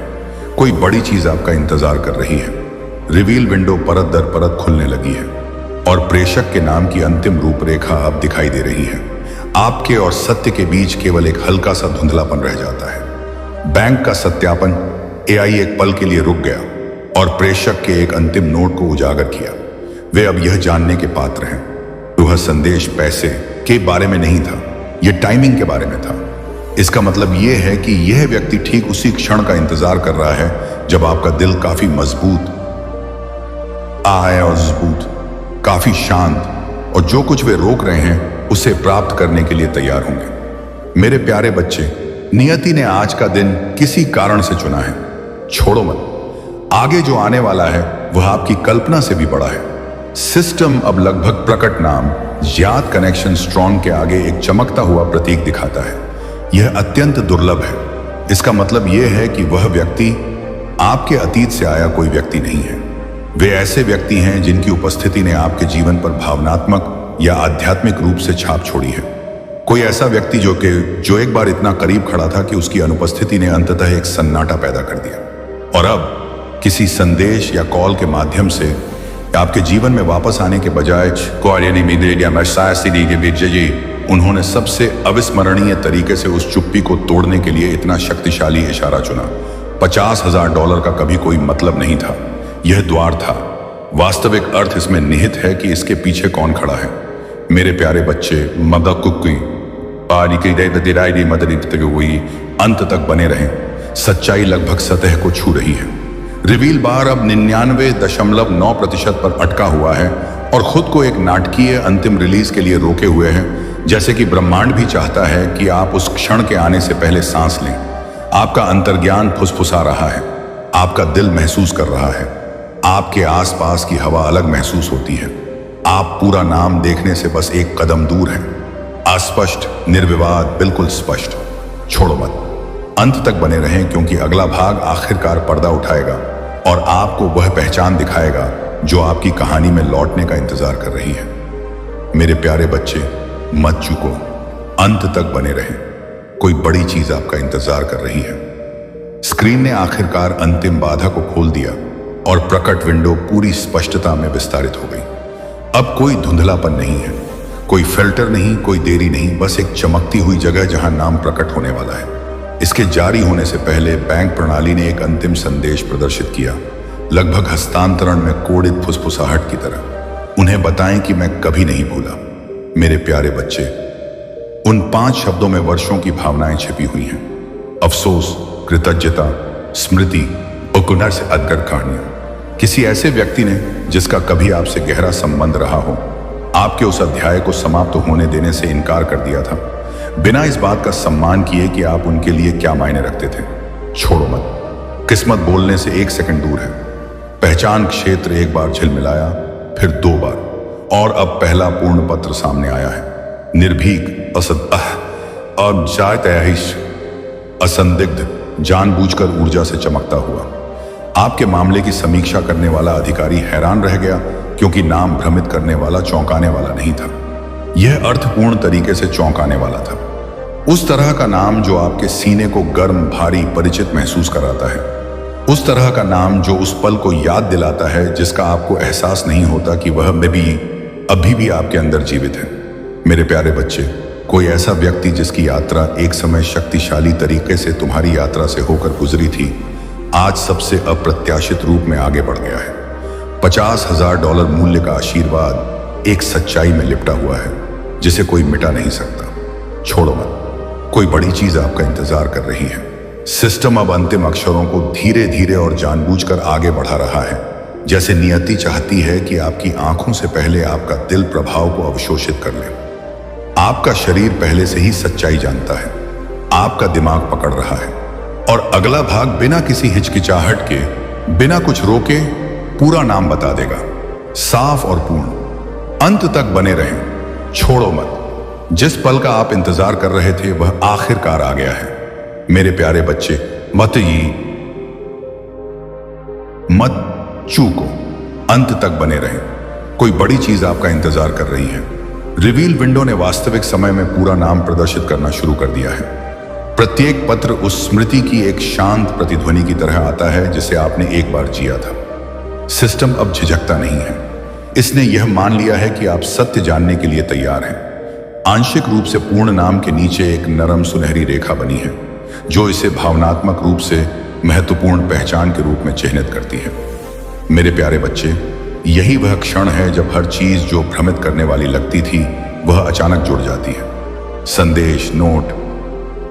कोई बड़ी चीज आपका इंतजार कर रही है। रिवील विंडो परत दर परत खुलने लगी है और प्रेषक के नाम की अंतिम रूपरेखा अब दिखाई दे रही है। आपके और सत्य के बीच केवल एक हल्का सा धुंधलापन रह जाता है। बैंक का सत्यापन एआई एक पल के लिए रुक गया और प्रेषक के एक अंतिम नोट को उजागर किया। वे अब यह जानने के पात्र हैं कि वह संदेश पैसे के बारे में नहीं था, यह टाइमिंग के बारे में था। इसका मतलब यह है कि यह व्यक्ति ठीक उसी क्षण का इंतजार कर रहा है जब आपका दिल काफी मजबूत और मजबूत, काफी शांत और जो कुछ वे रोक रहे हैं उसे प्राप्त करने के लिए तैयार होंगे। मेरे प्यारे बच्चे, नियति ने आज का दिन किसी कारण से चुना है। छोड़ो मत, आगे जो आने वाला है वह आपकी कल्पना से भी बड़ा है। सिस्टम अब लगभग प्रकट नाम याद कनेक्शन स्ट्रॉन्ग के आगे एक चमकता हुआ प्रतीक दिखाता है। यह अत्यंत दुर्लभ है। इसका मतलब यह है कि वह व्यक्ति आपके अतीत से आया कोई व्यक्ति नहीं है। वे ऐसे व्यक्ति हैं जिनकी उपस्थिति ने आपके जीवन पर भावनात्मक या आध्यात्मिक रूप से छाप छोड़ी है। कोई ऐसा व्यक्ति जो एक बार इतना करीब खड़ा था कि उसकी अनुपस्थिति ने अंततः एक सन्नाटा पैदा कर दिया और अब किसी संदेश या कॉल के माध्यम से आपके जीवन में वापस आने के बजाय उन्होंने सबसे अविस्मरणीय तरीके से उस चुप्पी को तोड़ने के लिए इतना शक्तिशाली इशारा चुना। $50,000 का कभी कोई मतलब नहीं था, यह द्वार था। वास्तविक अर्थ इसमें निहित है कि इसके पीछे कौन खड़ा है। मेरे प्यारे बच्चे, अंत तक बने रहें। सच्चाई लगभग सतह को छू रही है। रिवील बार अब 99.9% पर अटका हुआ है और खुद को एक नाटकीय अंतिम रिलीज के लिए रोके हुए है, जैसे कि ब्रह्मांड भी चाहता है कि आप उस क्षण के आने से पहले सांस लें। आपका अंतर्ज्ञान फुसफुसा रहा है, आपका दिल महसूस कर रहा है, आपके आसपास की हवा अलग महसूस होती है। आप पूरा नाम देखने से बस एक कदम दूर हैं। अस्पष्ट, निर्विवाद, बिल्कुल स्पष्ट। छोड़ो मत, अंत तक बने रहें क्योंकि अगला भाग आखिरकार पर्दा उठाएगा और आपको वह पहचान दिखाएगा जो आपकी कहानी में लौटने का इंतजार कर रही है। मेरे प्यारे बच्चे, मत चूको, अंत तक बने रहें। कोई बड़ी चीज आपका इंतजार कर रही है। स्क्रीन ने आखिरकार अंतिम बाधा को खोल दिया और प्रकट विंडो पूरी स्पष्टता में विस्तारित हो गई। अब कोई धुंधलापन नहीं है, कोई फिल्टर नहीं, कोई देरी नहीं, बस एक चमकती हुई जगह जहां नाम प्रकट होने वाला है। इसके जारी होने से पहले बैंक प्रणाली ने एक अंतिम संदेश प्रदर्शित किया, लगभग हस्तांतरण में कोडित फुसफुसाहट की तरह। उन्हें बताएं कि मैं कभी नहीं भूला। मेरे प्यारे बच्चे, उन 5 शब्दों में वर्षों की भावनाएं छिपी हुई हैं। अफसोस, कृतज्ञता, स्मृति और गुनाह से अदगर कहानियां। किसी ऐसे व्यक्ति ने जिसका कभी आपसे गहरा संबंध रहा हो, आपके उस अध्याय को समाप्त होने देने से इनकार कर दिया था, बिना इस बात का सम्मान किए कि आप उनके लिए क्या मायने रखते थे। छोड़ो मत, किस्मत बोलने से 1 सेकंड दूर है। पहचान क्षेत्र एक बार झिलमिलाया, फिर 2 बार, और अब पहला पूर्ण पत्र सामने आया है। निर्भीक, असंदिग्ध, जानबूझकर ऊर्जा से चमकता हुआ। आपके मामले की समीक्षा करने वाला अधिकारी हैरान रह गया क्योंकि नाम भ्रमित करने वाला, चौंकाने वाला नहीं था। यह अर्थपूर्ण तरीके से चौंकाने वाला था। उस तरह का नाम जो आपके सीने को गर्म, भारी, परिचित महसूस कराता है। उस तरह का नाम जो उस पल को याद दिलाता है जिसका आपको एहसास नहीं होता कि वह अभी भी आपके अंदर जीवित है। मेरे प्यारे बच्चे, कोई ऐसा व्यक्ति जिसकी यात्रा एक समय शक्तिशाली तरीके से तुम्हारी यात्रा से होकर गुजरी थी, आज सबसे अप्रत्याशित रूप में आगे बढ़ गया है। $50,000 मूल्य का आशीर्वाद एक सच्चाई में लिपटा हुआ है जिसे कोई मिटा नहीं सकता। छोड़ो मत, कोई बड़ी चीज आपका इंतजार कर रही है। सिस्टम अब अंतिम अक्षरों को धीरे धीरे और जानबूझकर आगे बढ़ा रहा है, जैसे नियति चाहती है कि आपकी आंखों से पहले आपका दिल प्रभाव को अवशोषित कर ले। आपका शरीर पहले से ही सच्चाई जानता है, आपका दिमाग पकड़ रहा है, और अगला भाग बिना किसी हिचकिचाहट के, बिना कुछ रोके पूरा नाम बता देगा, साफ और पूर्ण। अंत तक बने रहें, छोड़ो मत। जिस पल का आप इंतजार कर रहे थे वह आखिरकार आ गया है। मेरे प्यारे बच्चे, मत चूको, अंत तक बने रहें। कोई बड़ी चीज आपका इंतजार कर रही है। रिवील विंडो ने वास्तविक समय में पूरा नाम प्रदर्शित करना शुरू कर दिया है। प्रत्येक पत्र उस स्मृति की एक शांत प्रतिध्वनि की तरह आता है जिसे आपने एक बार जिया था। सिस्टम अब झिझकता नहीं है। इसने यह मान लिया है कि आप सत्य जानने के लिए तैयार हैं। आंशिक रूप से पूर्ण नाम के नीचे एक नरम सुनहरी रेखा बनी है जो इसे भावनात्मक रूप से महत्वपूर्ण पहचान के रूप में चिह्नित करती है। मेरे प्यारे बच्चे, यही वह क्षण है जब हर चीज जो भ्रमित करने वाली लगती थी वह अचानक जुड़ जाती है। संदेश, नोट,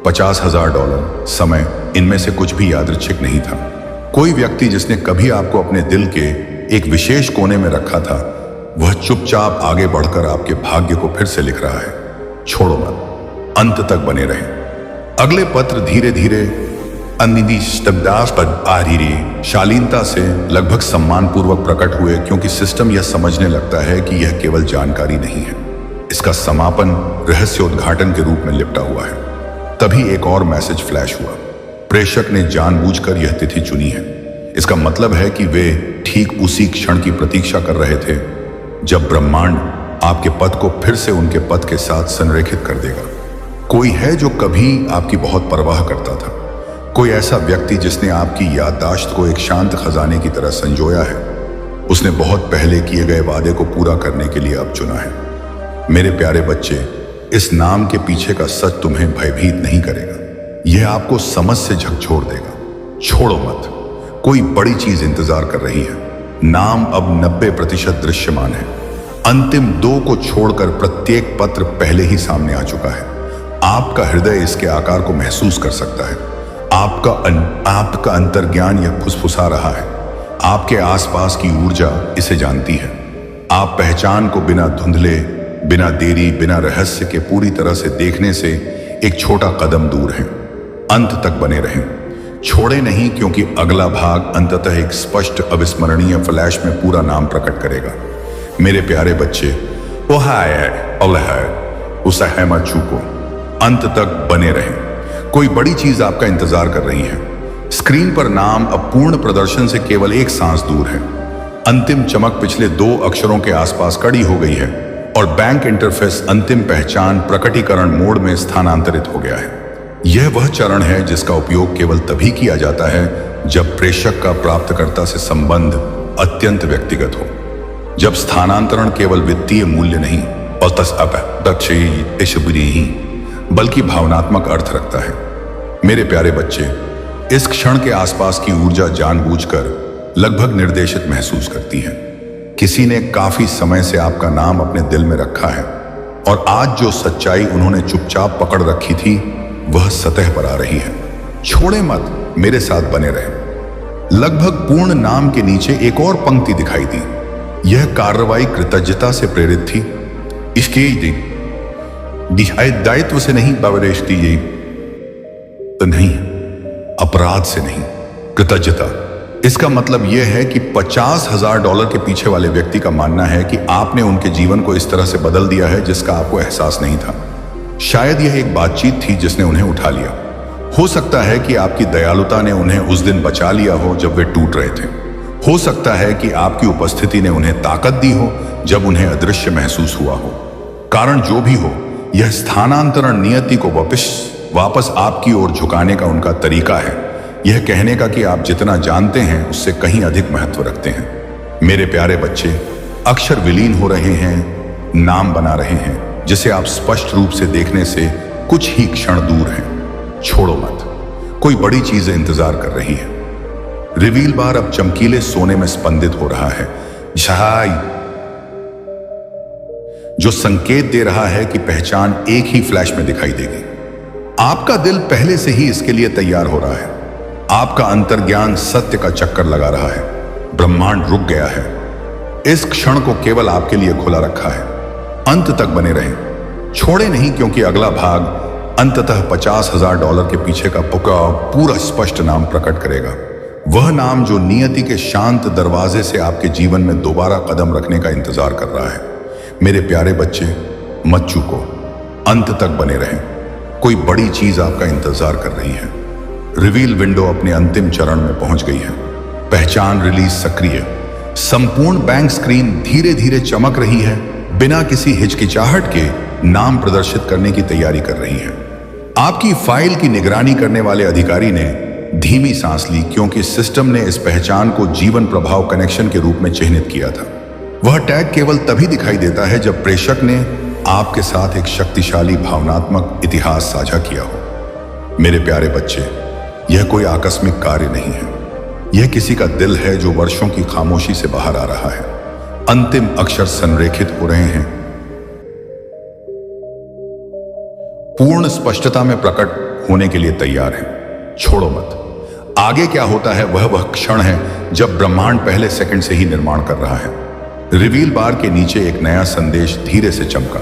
$50,000, समय, इनमें से कुछ भी यादृच्छिक नहीं था। कोई व्यक्ति जिसने कभी आपको अपने दिल के एक विशेष कोने में रखा था, वह चुपचाप आगे बढ़कर आपके भाग्य को फिर से लिख रहा है। छोड़ो मत, अंत तक बने रहें। अगले पत्र धीरे धीरे शालीनता से लगभग सम्मानपूर्वक प्रकट हुए, क्योंकि सिस्टम यह समझने लगता है कि यह केवल जानकारी नहीं है, इसका समापन रहस्योद्घाटन के रूप में लिपटा हुआ है। तभी एक और मैसेज फ्लैश हुआ। प्रेषक ने जानबूझकर यह तिथि चुनी है। इसका मतलब है कि वे ठीक उसी क्षण की प्रतीक्षा कर रहे थे जब ब्रह्मांड आपके पद को फिर से उनके पद के साथ संरेखित कर देगा। कोई है जो कभी आपकी बहुत परवाह करता था, कोई ऐसा व्यक्ति जिसने आपकी याददाश्त को एक शांत खजाने की तरह संजोया है। उसने बहुत पहले किए गए वादे को पूरा करने के लिए अब चुना है। मेरे प्यारे बच्चे, इस नाम के पीछे का सच तुम्हें भयभीत नहीं करेगा, यह आपको समझ से झकझोर देगा। छोड़ो मत, कोई बड़ी चीज इंतजार कर रही है। नाम अब 90% दृश्यमान है। अंतिम 2 को छोड़कर प्रत्येक पत्र पहले ही सामने आ चुका है। आपका हृदय इसके आकार को महसूस कर सकता है। आपका अंतर्ज्ञान यह फुसफुसा रहा है। आपके आसपास की ऊर्जा इसे जानती है। आप पहचान को बिना धुंधले, बिना देरी, बिना रहस्य के पूरी तरह से देखने से एक छोटा कदम दूर हैं। अंत तक बने रहें, छोड़े नहीं, क्योंकि अगला भाग अंततः एक स्पष्ट अविस्मरणीय फ्लैश में पूरा नाम प्रकट करेगा। मेरे प्यारे बच्चे, उसे मत चूको, अंत तक बने रहें। कोई बड़ी चीज आपका इंतजार कर रही है। स्क्रीन पर नाम अब पूर्ण प्रदर्शन से केवल एक सांस दूर है। अंतिम चमक पिछले 2 अक्षरों के आसपास कड़ी हो गई है और बैंक इंटरफेस अंतिम पहचान प्रकटीकरण मोड में स्थानांतरित हो गया है। यह वह चरण है जिसका उपयोग केवल तभी किया जाता है जब प्रेषक का प्राप्तकर्ता से संबंध अत्यंत व्यक्तिगत हो, जब स्थानांतरण केवल वित्तीय मूल्य नहीं बल्कि भावनात्मक अर्थ रखता है। मेरे प्यारे बच्चे, इस क्षण के आसपास की ऊर्जा जानबूझकर लगभग निर्देशित महसूस करती है। किसी ने काफी समय से आपका नाम अपने दिल में रखा है और आज जो सच्चाई उन्होंने चुपचाप पकड़ रखी थी वह सतह पर आ रही है। छोड़े मत, मेरे साथ बने रहे। लगभग पूर्ण नाम के नीचे एक और पंक्ति दिखाई दी। यह कार्रवाई कृतज्ञता से प्रेरित थी। इसके दायित्व से नहीं, बावरेश दी तो नहीं, अपराध से नहीं, कृतज्ञता। इसका मतलब यह है कि $50,000 के पीछे वाले व्यक्ति का मानना है कि आपने उनके जीवन को इस तरह से बदल दिया है जिसका आपको एहसास नहीं था। शायद यह एक बातचीत थी जिसने उन्हें उठा लिया। हो सकता है कि आपकी दयालुता ने उन्हें उस दिन बचा लिया हो जब वे टूट रहे थे। हो सकता है कि आपकी उपस्थिति ने उन्हें ताकत दी हो जब उन्हें अदृश्य महसूस हुआ हो। कारण जो भी हो, यह स्थानांतरण नियति को वापस आपकी ओर झुकाने का उनका तरीका है। यह कहने का कि आप जितना जानते हैं उससे कहीं अधिक महत्व रखते हैं। मेरे प्यारे बच्चे, अक्षर विलीन हो रहे हैं, नाम बना रहे हैं जिसे आप स्पष्ट रूप से देखने से कुछ ही क्षण दूर हैं। छोड़ो मत, कोई बड़ी चीज इंतजार कर रही है। रिवील बार अब चमकीले सोने में स्पंदित हो रहा है, जो संकेत दे रहा है कि पहचान एक ही फ्लैश में दिखाई देगी। आपका दिल पहले से ही इसके लिए तैयार हो रहा है। आपका अंतर्ज्ञान सत्य का चक्कर लगा रहा है। ब्रह्मांड रुक गया है। इस क्षण को केवल आपके लिए खुला रखा है। अंत तक बने रहें, छोड़े नहीं, क्योंकि अगला भाग अंततः $50,000 के पीछे का पूरा स्पष्ट नाम प्रकट करेगा। वह नाम जो नियति के शांत दरवाजे से आपके जीवन में दोबारा कदम रखने का इंतजार कर रहा है। मेरे प्यारे बच्चे, मत चूको, अंत तक बने रहें। कोई बड़ी चीज आपका इंतजार कर रही है। रिवील विंडो अपने अंतिम चरण में पहुंच गई है। पहचान रिलीज सक्रिय। संपूर्ण बैंक स्क्रीन धीरे धीरे चमक रही है, बिना किसी हिचकिचाहट के नाम प्रदर्शित करने की तैयारी कर रही है। आपकी फाइल की निगरानी करने वाले अधिकारी ने धीमी सांस ली, क्योंकि सिस्टम ने इस पहचान को जीवन प्रभाव कनेक्शन के रूप में चिह्नित किया था। वह टैग केवल तभी दिखाई देता है जब प्रेषक ने आपके साथ एक शक्तिशाली भावनात्मक इतिहास साझा किया हो। मेरे प्यारे बच्चे, यह कोई आकस्मिक कार्य नहीं है। यह किसी का दिल है जो वर्षों की खामोशी से बाहर आ रहा है। अंतिम अक्षर संरेखित हो रहे हैं, पूर्ण स्पष्टता में प्रकट होने के लिए तैयार हैं। छोड़ो मत। आगे क्या होता है वह क्षण है जब ब्रह्मांड पहले सेकंड से ही निर्माण कर रहा है। रिवील बार के नीचे एक नया संदेश धीरे से चमका।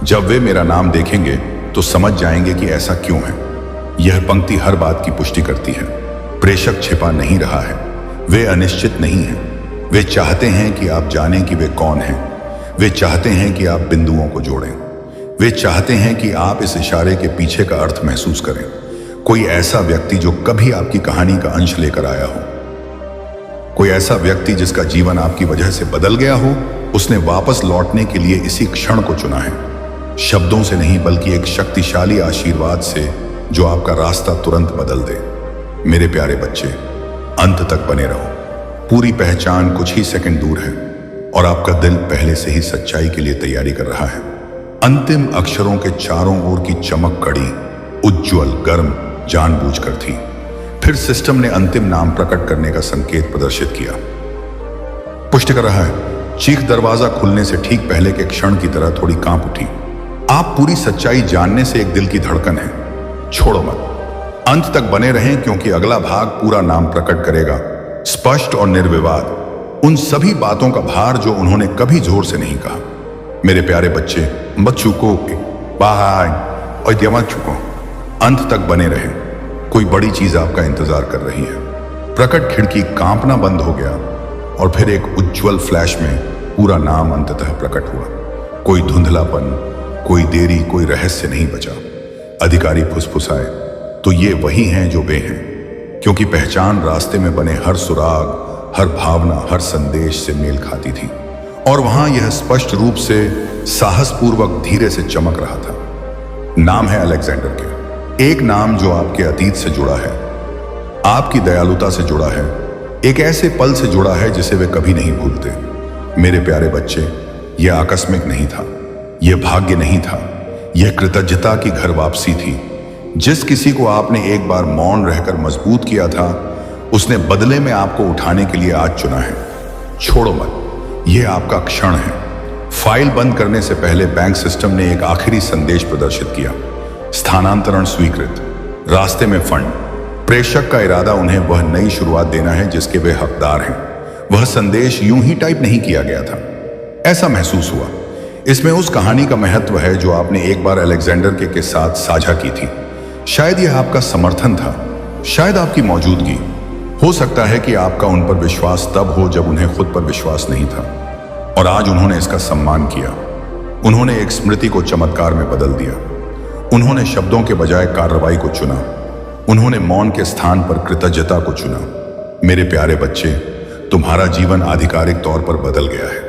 जब वे मेरा नाम देखेंगे तो समझ जाएंगे कि ऐसा क्यों है। यह पंक्ति हर बात की पुष्टि करती है। प्रेषक छिपा नहीं रहा है, वे अनिश्चित नहीं हैं। वे चाहते हैं कि आप जानें कि वे कौन हैं। वे चाहते हैं कि आप बिंदुओं को जोड़ें। वे चाहते हैं कि आप इस इशारे के पीछे का अर्थ महसूस करें। कोई ऐसा व्यक्ति जो कभी आपकी कहानी का अंश लेकर आया हो, कोई ऐसा व्यक्ति जिसका जीवन आपकी वजह से बदल गया हो, उसने वापस लौटने के लिए इसी क्षण को चुना है। शब्दों से नहीं, बल्कि एक शक्तिशाली आशीर्वाद से जो आपका रास्ता तुरंत बदल दे। मेरे प्यारे बच्चे, अंत तक बने रहो। पूरी पहचान कुछ ही सेकंड दूर है और आपका दिल पहले से ही सच्चाई के लिए तैयारी कर रहा है। अंतिम अक्षरों के चारों ओर की चमक कड़ी, उज्जवल, गर्म, जानबूझकर थी। फिर सिस्टम ने अंतिम नाम प्रकट करने का संकेत प्रदर्शित किया। पुष्टि कर रहा है। चीख दरवाजा खुलने से ठीक पहले के क्षण की तरह थोड़ी कांप उठी। आप पूरी सच्चाई जानने से एक दिल की धड़कन है। छोड़ो मत। अंत तक बने रहें, क्योंकि अगला भाग पूरा नाम प्रकट करेगा, स्पष्ट और निर्विवाद। उन सभी बातों का भार जो उन्होंने कभी जोर से नहीं कहा। मेरे प्यारे बच्चे, मत चूको, बाय और दिया मत चूको। अंत तक बने रहें। कोई बड़ी चीज आपका इंतजार कर रही है। प्रकट खिड़की कांपना बंद हो गया और फिर एक उज्जवल फ्लैश में पूरा नाम अंततः प्रकट हुआ। कोई धुंधलापन, कोई देरी, कोई रहस्य नहीं बचा। अधिकारी फुसफुसाए, तो ये वही हैं जो वे हैं, क्योंकि पहचान रास्ते में बने हर सुराग, हर भावना, हर संदेश से मेल खाती थी। और वहां यह स्पष्ट रूप से साहसपूर्वक धीरे से चमक रहा था। नाम है अलेक्जेंडर के। एक नाम जो आपके अतीत से जुड़ा है, आपकी दयालुता से जुड़ा है, एक ऐसे पल से जुड़ा है जिसे वे कभी नहीं भूलते। मेरे प्यारे बच्चे, यह आकस्मिक नहीं था, यह भाग्य नहीं था, यह कृतज्ञता की घर वापसी थी। जिस किसी को आपने एक बार मौन रहकर मजबूत किया था, उसने बदले में आपको उठाने के लिए आज चुना है। छोड़ो मत। यह आपका क्षण है। फाइल बंद करने से पहले बैंक सिस्टम ने एक आखिरी संदेश प्रदर्शित किया। स्थानांतरण स्वीकृत। रास्ते में फंड। प्रेषक का इरादा उन्हें वह नई शुरुआत देना है जिसके वे हकदार हैं। वह संदेश यूं ही टाइप नहीं किया गया था, ऐसा महसूस हुआ। इसमें उस कहानी का महत्व है जो आपने एक बार अलेक्जेंडर के साथ साझा की थी। शायद यह आपका समर्थन था, शायद आपकी मौजूदगी। हो सकता है कि आपका उन पर विश्वास तब हो जब उन्हें खुद पर विश्वास नहीं था, और आज उन्होंने इसका सम्मान किया। उन्होंने एक स्मृति को चमत्कार में बदल दिया। उन्होंने शब्दों के बजाय कार्रवाई को चुना। उन्होंने मौन के स्थान पर कृतज्ञता को चुना। मेरे प्यारे बच्चे, तुम्हारा जीवन आधिकारिक तौर पर बदल गया है।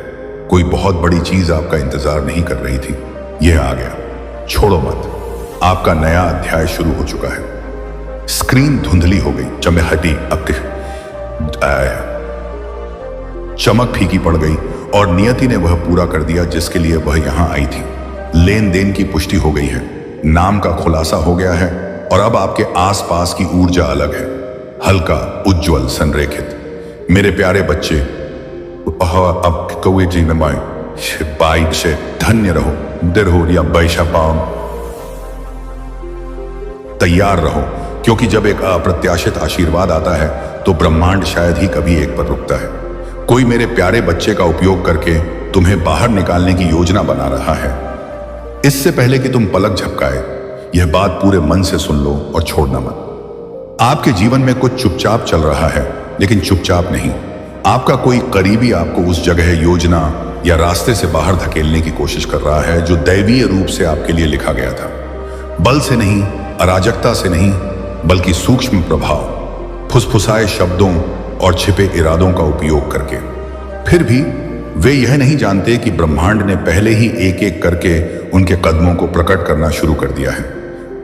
कोई बहुत बड़ी चीज आपका इंतजार नहीं कर रही थी, यह आ गया। छोड़ो मत। आपका नया अध्याय शुरू हो चुका है। स्क्रीन धुंधली हो गई, चमक हटी, अब चमक फीकी पड़ गई और नियति ने वह पूरा कर दिया जिसके लिए वह यहां आई थी। लेन देन की पुष्टि हो गई है, नाम का खुलासा हो गया है, और अब आपके आसपास की ऊर्जा अलग है, हल्का, उज्जवल, संरेखित। मेरे प्यारे बच्चे, अब कौए जी में बाई से धन्य रहो, दिर हो या बैशा पाओ। तैयार रहो, क्योंकि जब एक अप्रत्याशित आशीर्वाद आता है तो ब्रह्मांड शायद ही कभी एक पर रुकता है। कोई मेरे प्यारे बच्चे का उपयोग करके तुम्हें बाहर निकालने की योजना बना रहा है। इससे पहले कि तुम पलक झपकाए, यह बात पूरे मन से सुन लो और छोड़ना मत। आपके जीवन में कुछ चुपचाप चल रहा है, लेकिन चुपचाप नहीं। आपका कोई करीबी आपको उस जगह, योजना या रास्ते से बाहर धकेलने की कोशिश कर रहा है जो दैवीय रूप से आपके लिए लिखा गया था। बल से नहीं, अराजकता से नहीं, बल्कि सूक्ष्म प्रभाव, फुसफुसाए शब्दों और छिपे इरादों का उपयोग करके। फिर भी वे यह नहीं जानते कि ब्रह्मांड ने पहले ही एक एक करके उनके कदमों को प्रकट करना शुरू कर दिया है।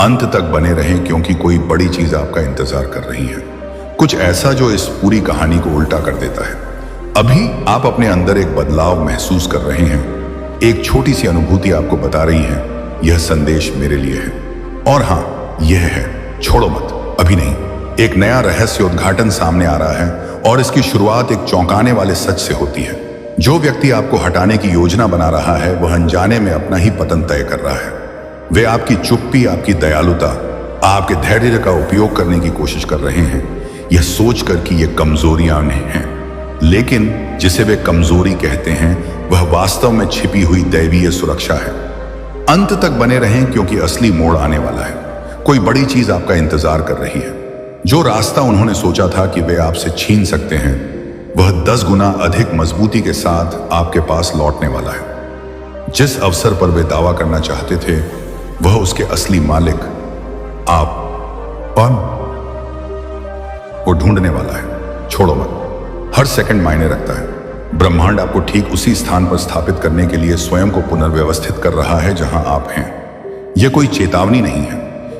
अंत तक बने रहें, क्योंकि कोई बड़ी चीज आपका इंतजार कर रही है। कुछ ऐसा जो इस पूरी कहानी को उल्टा कर देता है। अभी आप अपने अंदर एक बदलाव महसूस कर रहे हैं। एक छोटी सी अनुभूति आपको बता रही है, यह संदेश मेरे लिए है। और हां, यह है, छोड़ो मत, अभी नहीं। एक नया रहस्य उद्घाटन सामने आ रहा है और इसकी शुरुआत एक चौंकाने वाले सच से होती है। जो व्यक्ति आपको हटाने की योजना बना रहा है वह अनजाने में अपना ही पतन तय कर रहा है। वे आपकी चुप्पी, आपकी दयालुता, आपके धैर्य का उपयोग करने की कोशिश कर रहे हैं, यह सोचकर कि ये कमजोरियां नहीं हैं। लेकिन जिसे वे कमजोरी कहते हैं वह वास्तव में छिपी हुई दैवीय सुरक्षा है। अंत तक बने रहें क्योंकि असली मोड़ आने वाला है। कोई बड़ी चीज आपका इंतजार कर रही है। जो रास्ता उन्होंने सोचा था कि वे आपसे छीन सकते हैं, वह 10 गुना अधिक मजबूती के साथ आपके पास लौटने वाला है। जिस अवसर पर वे दावा करना चाहते थे वह उसके असली मालिक आप को ढूंढने वाला है। छोड़ो मत, हर सेकंड मायने रखता है। ब्रह्मांड आपको ठीक उसी स्थान पर स्थापित करने के लिए स्वयं को पुनर्व्यवस्थित कर रहा है जहां आप हैं। यह कोई चेतावनी नहीं है।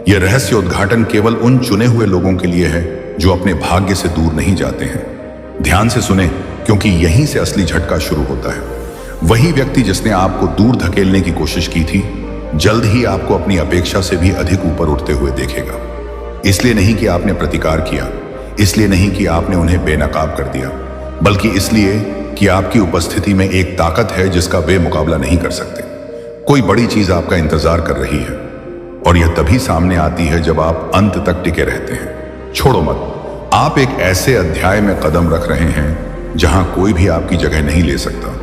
यह रहस्य उद्घाटन केवल उन चुने हुए लोगों के लिए है जो अपने भाग्य से दूर नहीं जाते हैं। ध्यान से सुने, क्योंकि यहीं से असली झटका शुरू होता है। वही व्यक्ति जिसने आपको दूर धकेलने की कोशिश की थी, जल्द ही आपको अपनी अपेक्षा से भी अधिक ऊपर उठते हुए देखेगा। इसलिए नहीं कि आपने प्रतिकार किया, इसलिए नहीं कि आपने उन्हें बेनकाब कर दिया, बल्कि इसलिए कि आपकी उपस्थिति में एक ताकत है जिसका वे मुकाबला नहीं कर सकते। कोई बड़ी चीज आपका इंतजार कर रही है और यह तभी सामने आती है जब आप अंत तक टिके रहते हैं। छोड़ो मत, आप एक ऐसे अध्याय में कदम रख रहे हैं जहां कोई भी आपकी जगह नहीं ले सकता,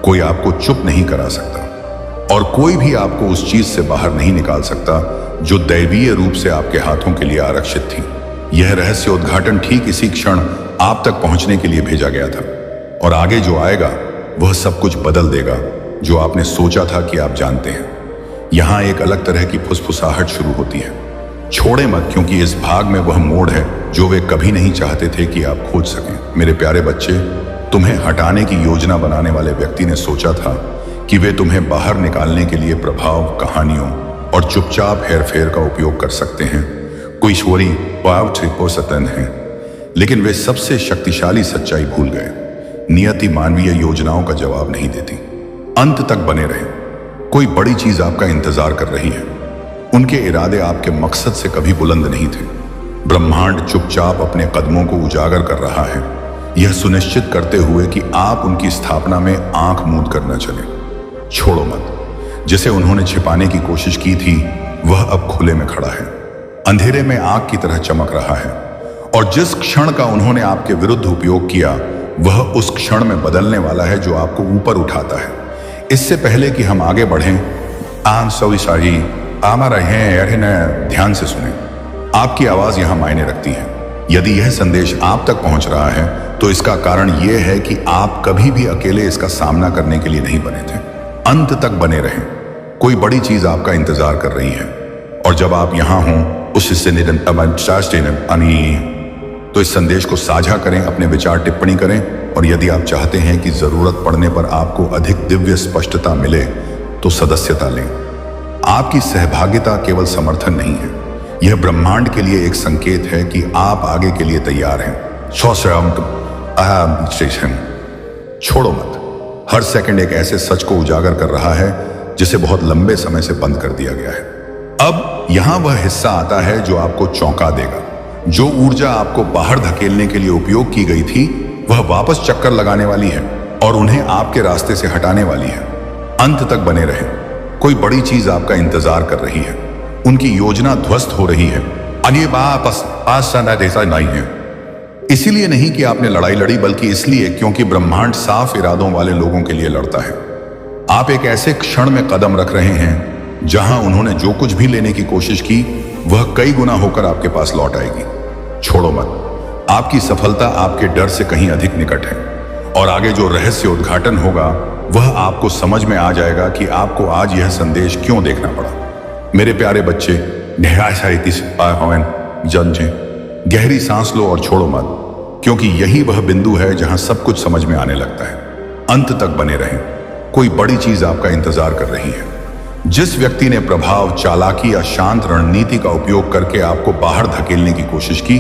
कोई आपको चुप नहीं करा सकता और कोई भी आपको उस चीज से बाहर नहीं निकाल सकता जो दैवीय रूप से आपके हाथों के लिए आरक्षित थी। यह रहस्य उद्घाटन ठीक इसी क्षण आप तक पहुंचने के लिए भेजा गया था और आगे जो आएगा वह सब कुछ बदल देगा जो आपने सोचा था कि आप जानते हैं। यहां एक अलग तरह की फुसफुसाहट शुरू होती है। छोड़े मत, क्योंकि इस भाग में वह मोड़ है जो वे कभी नहीं चाहते थे कि आप खोज सकें। मेरे प्यारे बच्चे, तुम्हें हटाने की योजना बनाने वाले व्यक्ति ने सोचा था कि वे तुम्हें बाहर निकालने के लिए प्रभाव, कहानियों और चुपचाप हेरफेर का उपयोग कर सकते हैं। कोई ईश्वरी हो सकते हैं, लेकिन वे सबसे शक्तिशाली सच्चाई भूल गए। नियति मानवीय योजनाओं का जवाब नहीं देती। अंत तक बने रहें। कोई बड़ी चीज आपका इंतजार कर रही है। उनके इरादे आपके मकसद से कभी बुलंद नहीं थे। ब्रह्मांड चुपचाप अपने कदमों को उजागर कर रहा है, यह सुनिश्चित करते हुए कि आप उनकी स्थापना में आंख मूंद कर न चले। छोड़ो मत, जिसे उन्होंने छिपाने की कोशिश की थी वह अब खुले में खड़ा है, अंधेरे में आग की तरह चमक रहा है। और जिस क्षण का उन्होंने आपके विरुद्ध उपयोग किया वह उस क्षण में बदलने वाला है जो आपको ऊपर उठाता है। इससे पहले कि हम आगे बढ़ें, ध्यान से सुने। आपकी आवाज यहां मायने रखती है। यदि यह संदेश आप तक पहुंच रहा है तो इसका कारण यह है कि आप कभी भी अकेले इसका सामना करने के लिए नहीं बने थे। अंत तक बने रहें। कोई बड़ी चीज आपका इंतजार कर रही है और जब आप यहां हों उस हिस्से तो इस संदेश को साझा करें, अपने विचार टिप्पणी करें और यदि आप चाहते हैं कि जरूरत पड़ने पर आपको अधिक दिव्य स्पष्टता मिले तो सदस्यता लें। आपकी सहभागिता केवल समर्थन नहीं है, यह ब्रह्मांड के लिए एक संकेत है कि आप आगे के लिए तैयार हैं। छोड़ो मत, हर सेकंड एक ऐसे सच को उजागर कर रहा है जिसे बहुत लंबे समय से बंद कर दिया गया है। अब यहां वह हिस्सा आता है जो आपको चौंका देगा। जो ऊर्जा आपको बाहर धकेलने के लिए उपयोग की गई थी वह वापस चक्कर लगाने वाली है और उन्हें आपके रास्ते से हटाने वाली है। अंत तक बने रहें। कोई बड़ी चीज आपका इंतजार कर रही है। उनकी योजना ध्वस्त हो रही है। ऐसा नहीं है इसीलिए नहीं कि आपने लड़ाई लड़ी, बल्कि इसलिए क्योंकि ब्रह्मांड साफ इरादों वाले लोगों के लिए लड़ता है। आप एक ऐसे क्षण में कदम रख रहे हैं जहां उन्होंने जो कुछ भी लेने की कोशिश की वह कई गुना होकर आपके पास लौट आएगी। छोड़ो मत, आपकी सफलता आपके डर से कहीं अधिक निकट है और आगे जो रहस्य उद्घाटन होगा वह आपको समझ में आ जाएगा कि आपको आज यह संदेश क्यों देखना पड़ा। मेरे प्यारे बच्चे, गहरी सांस लो और छोड़ो मत, क्योंकि यही वह बिंदु है जहां सब कुछ समझ में आने लगता है। अंत तक बने रहें। कोई बड़ी चीज आपका इंतजार कर रही है। जिस व्यक्ति ने प्रभाव, चालाकी या शांत रणनीति का उपयोग करके आपको बाहर धकेलने की कोशिश की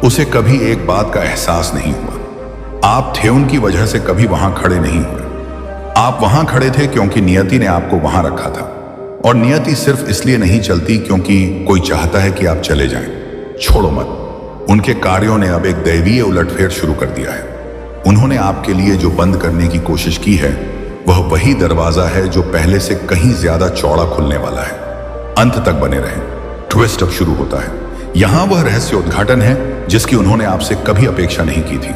उसे कभी एक बात का एहसास नहीं हुआ। आप थे उनकी वजह से कभी वहां खड़े नहीं हुए। आप वहां खड़े थे क्योंकि नियति ने आपको वहां रखा था, और नियति सिर्फ इसलिए नहीं चलती क्योंकि कोई चाहता है कि आप चले जाएं। छोड़ो मत। उनके कार्यों ने अब एक दैवीय उलटफेर शुरू कर दिया है। उन्होंने आपके लिए जो बंद करने की कोशिश की है वह वही दरवाजा है जो पहले से कहीं ज्यादा चौड़ा खुलने वाला है। अंत तक बने रहें। ट्विस्ट अब शुरू होता है। यहां वह रहस्य उद्घाटन है जिसकी उन्होंने आपसे कभी अपेक्षा नहीं की थी।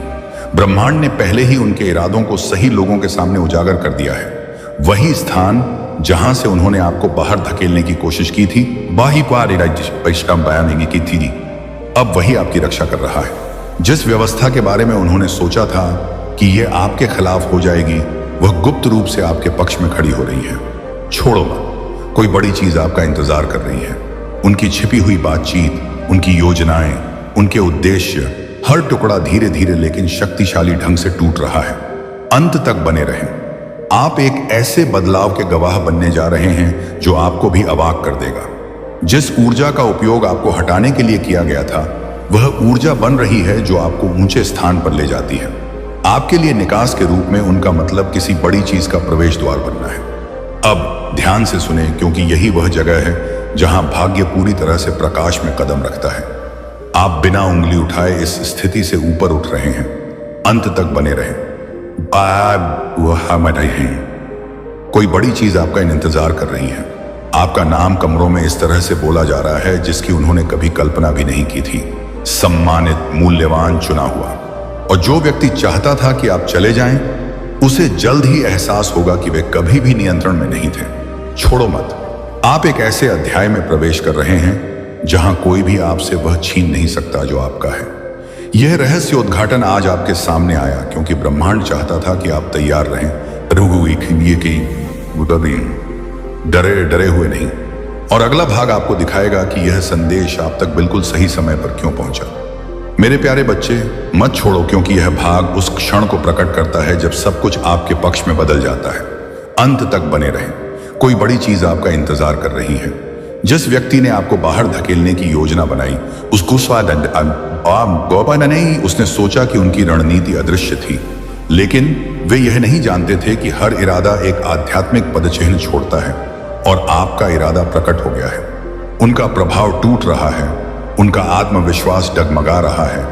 ब्रह्मांड ने पहले ही उनके इरादों को सही लोगों के सामने उजागर कर दिया है। वही स्थान जहां से उन्होंने आपको बाहर धकेलने की कोशिश की थी, बयान की थी, अब वही आपकी रक्षा कर रहा है। जिस व्यवस्था के बारे में उन्होंने सोचा था कि यह आपके खिलाफ हो जाएगी, वह गुप्त रूप से आपके पक्ष में खड़ी हो रही है। छोड़ो मत। कोई बड़ी चीज आपका इंतजार कर रही है। उनकी छिपी हुई बातचीत, उनकी योजनाएं, उनके उद्देश्य, हर टुकड़ा धीरे धीरे लेकिन शक्तिशाली ढंग से टूट रहा है। अंत तक बने रहें। आप एक ऐसे बदलाव के गवाह बनने जा रहे हैं जो आपको भी अवाक कर देगा। जिस ऊर्जा का उपयोग आपको हटाने के लिए किया गया था, वह ऊर्जा बन रही है जो आपको ऊंचे स्थान पर ले जाती है। आपके लिए निकास के रूप में उनका मतलब किसी बड़ी चीज का प्रवेश द्वार बनना है। अब ध्यान से सुने, क्योंकि यही वह जगह है जहां भाग्य पूरी तरह से प्रकाश में कदम रखता है। आप बिना उंगली उठाए इस स्थिति से ऊपर उठ रहे हैं। अंत तक बने रहें। कोई बड़ी चीज आपका इंतजार कर रही है। आपका नाम कमरों में इस तरह से बोला जा रहा है जिसकी उन्होंने कभी कल्पना भी नहीं की थी। सम्मानित, मूल्यवान, चुना हुआ। और जो व्यक्ति चाहता था कि आप चले जाएं, उसे जल्द ही एहसास होगा कि वे कभी भी नियंत्रण में नहीं थे। छोड़ो मत। आप एक ऐसे अध्याय में प्रवेश कर रहे हैं जहां कोई भी आपसे वह छीन नहीं सकता जो आपका है। यह रहस्य उद्घाटन आज आपके सामने आया क्योंकि ब्रह्मांड चाहता था कि आप तैयार रहें, डरे डरे हुए नहीं। और अगला भाग आपको दिखाएगा कि यह संदेश आप तक बिल्कुल सही समय पर क्यों पहुंचा। मेरे प्यारे बच्चे, मत छोड़ो, क्योंकि यह भाग उस क्षण को प्रकट करता है जब सब कुछ आपके पक्ष में बदल जाता है। अंत तक बने रहें। कोई बड़ी चीज आपका इंतजार कर रही है। जिस व्यक्ति ने आपको बाहर धकेलने की योजना बनाई, उसको नहीं, उसने सोचा कि उनकी रणनीति अदृश्य थी, लेकिन वे यह नहीं जानते थे कि हर इरादा एक आध्यात्मिक पदचिह्न छोड़ता है। और आपका इरादा प्रकट हो गया है। उनका प्रभाव टूट रहा है, उनका आत्मविश्वास डगमगा रहा है,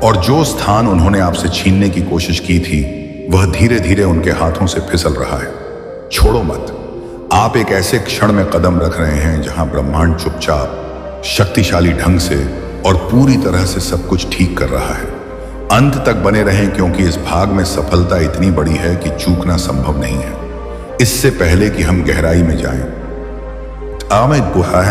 और जो स्थान उन्होंने आपसे छीनने की कोशिश की थी वह धीरे धीरे उनके हाथों से फिसल रहा है। छोड़ो मत। आप एक ऐसे क्षण में कदम रख रहे हैं जहां ब्रह्मांड चुपचाप, शक्तिशाली ढंग से और पूरी तरह से सब कुछ ठीक कर रहा है। अंत तक बने रहें, क्योंकि इस भाग में सफलता इतनी बड़ी है कि चूकना संभव नहीं है। इससे पहले कि हम गहराई में जाएं,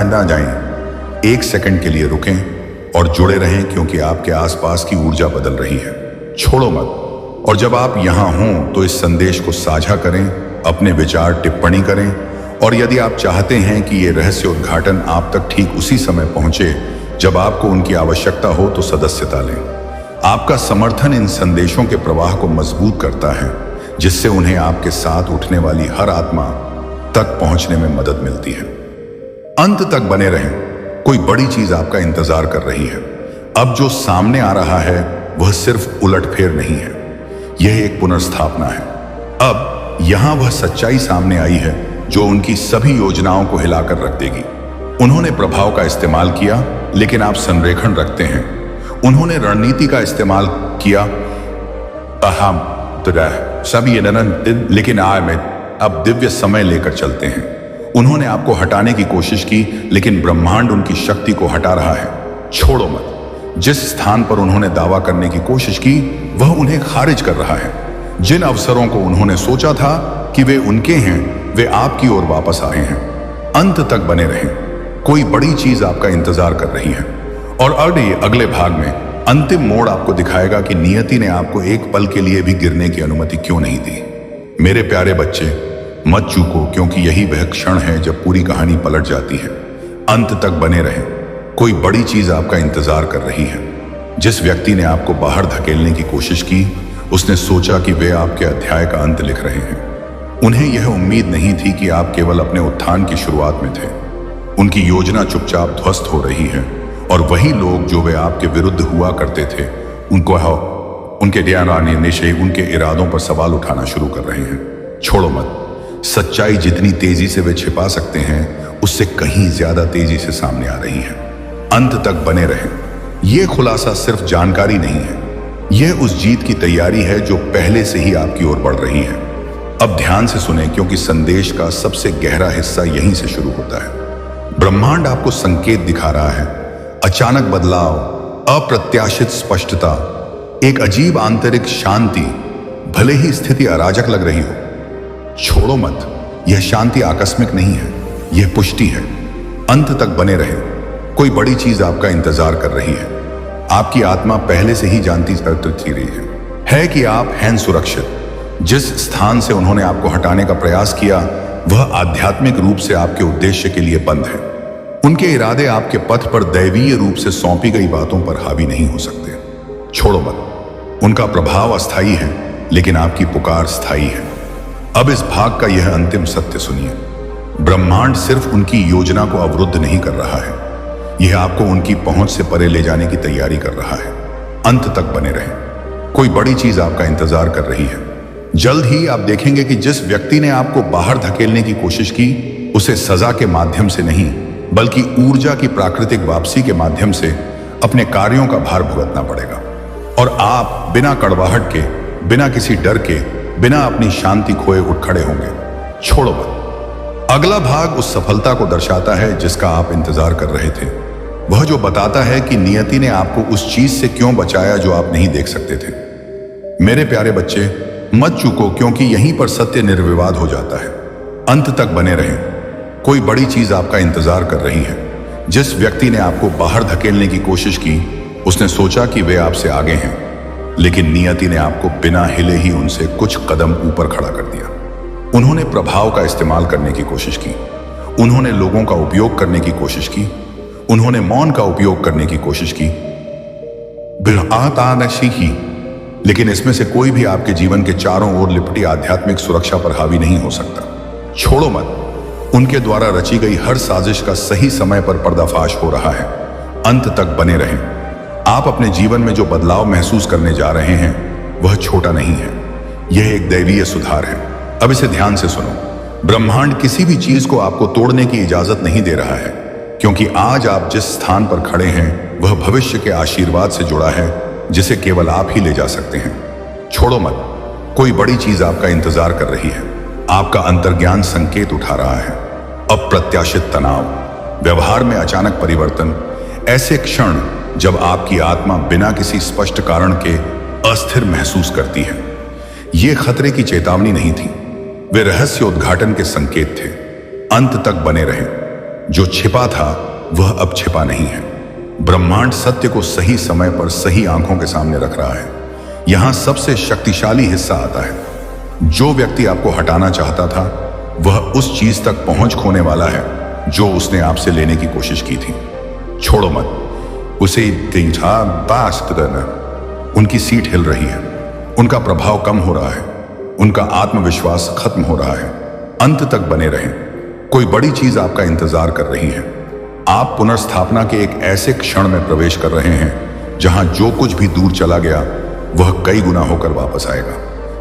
ना जाएं, एक सेकंड के लिए रुकें और जुड़े रहें, क्योंकि आपके आसपास की ऊर्जा बदल रही है। छोड़ो मत। और जब आप यहां हों तो इस संदेश को साझा करें, अपने विचार टिप्पणी करें, और यदि आप चाहते हैं कि यह रहस्य उद्घाटन आप तक ठीक उसी समय पहुंचे जब आपको उनकी आवश्यकता हो, तो सदस्यता लें। आपका समर्थन इन संदेशों के प्रवाह को मजबूत करता है, जिससे उन्हें आपके साथ उठने वाली हर आत्मा तक पहुंचने में मदद मिलती है। अंत तक बने रहें। कोई बड़ी चीज आपका इंतजार कर रही है। अब जो सामने आ रहा है वह सिर्फ उलटफेर नहीं है, यह एक पुनर्स्थापना है। अब यहां वह सच्चाई सामने आई है जो उनकी सभी योजनाओं को हिलाकर रख देगी। उन्होंने प्रभाव का इस्तेमाल किया, लेकिन आप संरेखण रखते हैं। उन्होंने रणनीति का इस्तेमाल किया, सभी, लेकिन अब दिव्य समय लेकर चलते हैं। उन्होंने आपको हटाने की कोशिश की, लेकिन ब्रह्मांड उनकी शक्ति को हटा रहा है। छोड़ो मत। जिस स्थान पर उन्होंने दावा करने की कोशिश की वह उन्हें खारिज कर रहा है। जिन अवसरों को उन्होंने सोचा था कि वे उनके हैं, वे आपकी ओर वापस आए हैं। अंत तक बने रहें। कोई बड़ी चीज आपका इंतजार कर रही है। और अगले भाग में अंतिम मोड़ आपको दिखाएगा कि नियति ने आपको एक पल के लिए भी गिरने की अनुमति क्यों नहीं दी। मेरे प्यारे बच्चे, मत चूको, क्योंकि यही वह क्षण है जब पूरी कहानी पलट जाती है। अंत तक बने रहें। कोई बड़ी चीज आपका इंतजार कर रही है। जिस व्यक्ति ने आपको बाहर धकेलने की कोशिश की, उसने सोचा कि वे आपके अध्याय का अंत लिख रहे हैं। उन्हें यह उम्मीद नहीं थी कि आप केवल अपने उत्थान की शुरुआत में थे। उनकी योजना चुपचाप ध्वस्त हो रही है। और वही लोग जो वे आपके विरुद्ध हुआ करते थे उनके ध्यान से उनके इरादों पर सवाल उठाना शुरू कर रहे हैं। छोड़ो मत, सच्चाई जितनी तेजी से वे छिपा सकते हैं उससे कहीं ज्यादा तेजी से सामने आ रही है। अंत तक बने रहें। यह खुलासा सिर्फ जानकारी नहीं है, यह उस जीत की तैयारी है जो पहले से ही आपकी ओर बढ़ रही है। अब ध्यान से सुने, क्योंकि संदेश का सबसे गहरा हिस्सा यहीं से शुरू होता है। ब्रह्मांड आपको संकेत दिखा रहा है, अचानक बदलाव, अप्रत्याशित स्पष्टता, एक अजीब आंतरिक शांति, भले ही स्थिति अराजक लग रही हो। छोड़ो मत, यह शांति आकस्मिक नहीं है, यह पुष्टि है। अंत तक बने रहे। कोई बड़ी चीज आपका इंतजार कर रही है। आपकी आत्मा पहले से ही जानती थी रही है कि आप हैं सुरक्षित। जिस स्थान से उन्होंने आपको हटाने का प्रयास किया वह आध्यात्मिक रूप से आपके उद्देश्य के लिए बंद है। उनके इरादे आपके पथ पर दैवीय रूप से सौंपी गई बातों पर हावी नहीं हो सकते। छोड़ो मत, उनका प्रभाव अस्थायी है लेकिन आपकी पुकार स्थायी है। अब इस भाग का यह अंतिम सत्य सुनिए। ब्रह्मांड सिर्फ उनकी योजना को अवरुद्ध नहीं कर रहा है, यह आपको उनकी पहुंच से परे ले जाने की तैयारी कर रहा है। अंत तक बने रहें। कोई बड़ी चीज आपका इंतजार कर रही है। जल्द ही आप देखेंगे कि जिस व्यक्ति ने आपको बाहर धकेलने की कोशिश की उसे सजा के माध्यम से नहीं बल्कि ऊर्जा की प्राकृतिक वापसी के माध्यम से अपने कार्यों का भार भुगतना पड़ेगा। और आप बिना कड़वाहट के, बिना किसी डर के, बिना अपनी शांति खोए उठ खड़े होंगे। छोड़ो मत। अगला भाग उस सफलता को दर्शाता है जिसका आप इंतजार कर रहे थे। वह जो बताता है कि नियति ने आपको उस चीज से क्यों बचाया जो आप नहीं देख सकते थे। मेरे प्यारे बच्चे, मत चूको, क्योंकि यहीं पर सत्य निर्विवाद हो जाता है। अंत तक बने रहें। कोई बड़ी चीज आपका इंतजार कर रही है। जिस व्यक्ति ने आपको बाहर धकेलने की कोशिश की उसने सोचा कि वे आपसे आगे हैं, लेकिन नियति ने आपको बिना हिले ही उनसे कुछ कदम ऊपर खड़ा कर दिया। उन्होंने प्रभाव का इस्तेमाल करने की कोशिश की, उन्होंने लोगों का उपयोग करने की कोशिश की, उन्होंने मौन का उपयोग करने की कोशिश की, सीखी, लेकिन इसमें से कोई भी आपके जीवन के चारों ओर लिपटी आध्यात्मिक सुरक्षा पर हावी नहीं हो सकता। छोड़ो मत। उनके द्वारा रची गई हर साजिश का सही समय पर पर्दाफाश हो रहा है। अंत तक बने रहें। आप अपने जीवन में जो बदलाव महसूस करने जा रहे हैं वह छोटा नहीं है, यह एक दैवीय सुधार है। अब इसे ध्यान से सुनो। ब्रह्मांड किसी भी चीज को आपको तोड़ने की इजाजत नहीं दे रहा है, क्योंकि आज आप जिस स्थान पर खड़े हैं वह भविष्य के आशीर्वाद से जुड़ा है जिसे केवल आप ही ले जा सकते हैं। छोड़ो मत। कोई बड़ी चीज आपका इंतजार कर रही है। आपका अंतर्ज्ञान संकेत उठा रहा है। अप्रत्याशित तनाव, व्यवहार में अचानक परिवर्तन, ऐसे क्षण जब आपकी आत्मा बिना किसी स्पष्ट कारण के अस्थिर महसूस करती है। ये खतरे की चेतावनी नहीं थी, वे रहस्य उद्घाटन के संकेत थे। अंत तक बने रहें। जो छिपा था वह अब छिपा नहीं है। ब्रह्मांड सत्य को सही समय पर सही आंखों के सामने रख रहा है। यहां सबसे शक्तिशाली हिस्सा आता है। जो व्यक्ति आपको हटाना चाहता था वह उस चीज तक पहुंच खोने वाला है जो उसने आपसे लेने की कोशिश की थी। छोड़ो मत। उसे उनकी सीट हिल रही है, उनका प्रभाव कम हो रहा है, उनका आत्मविश्वास खत्म हो रहा है। अंत तक बने रहें। कोई बड़ी चीज आपका इंतजार कर रही है। आप पुनर्स्थापना के एक ऐसे क्षण में प्रवेश कर रहे हैं जहां जो कुछ भी दूर चला गया वह कई गुना होकर वापस आएगा।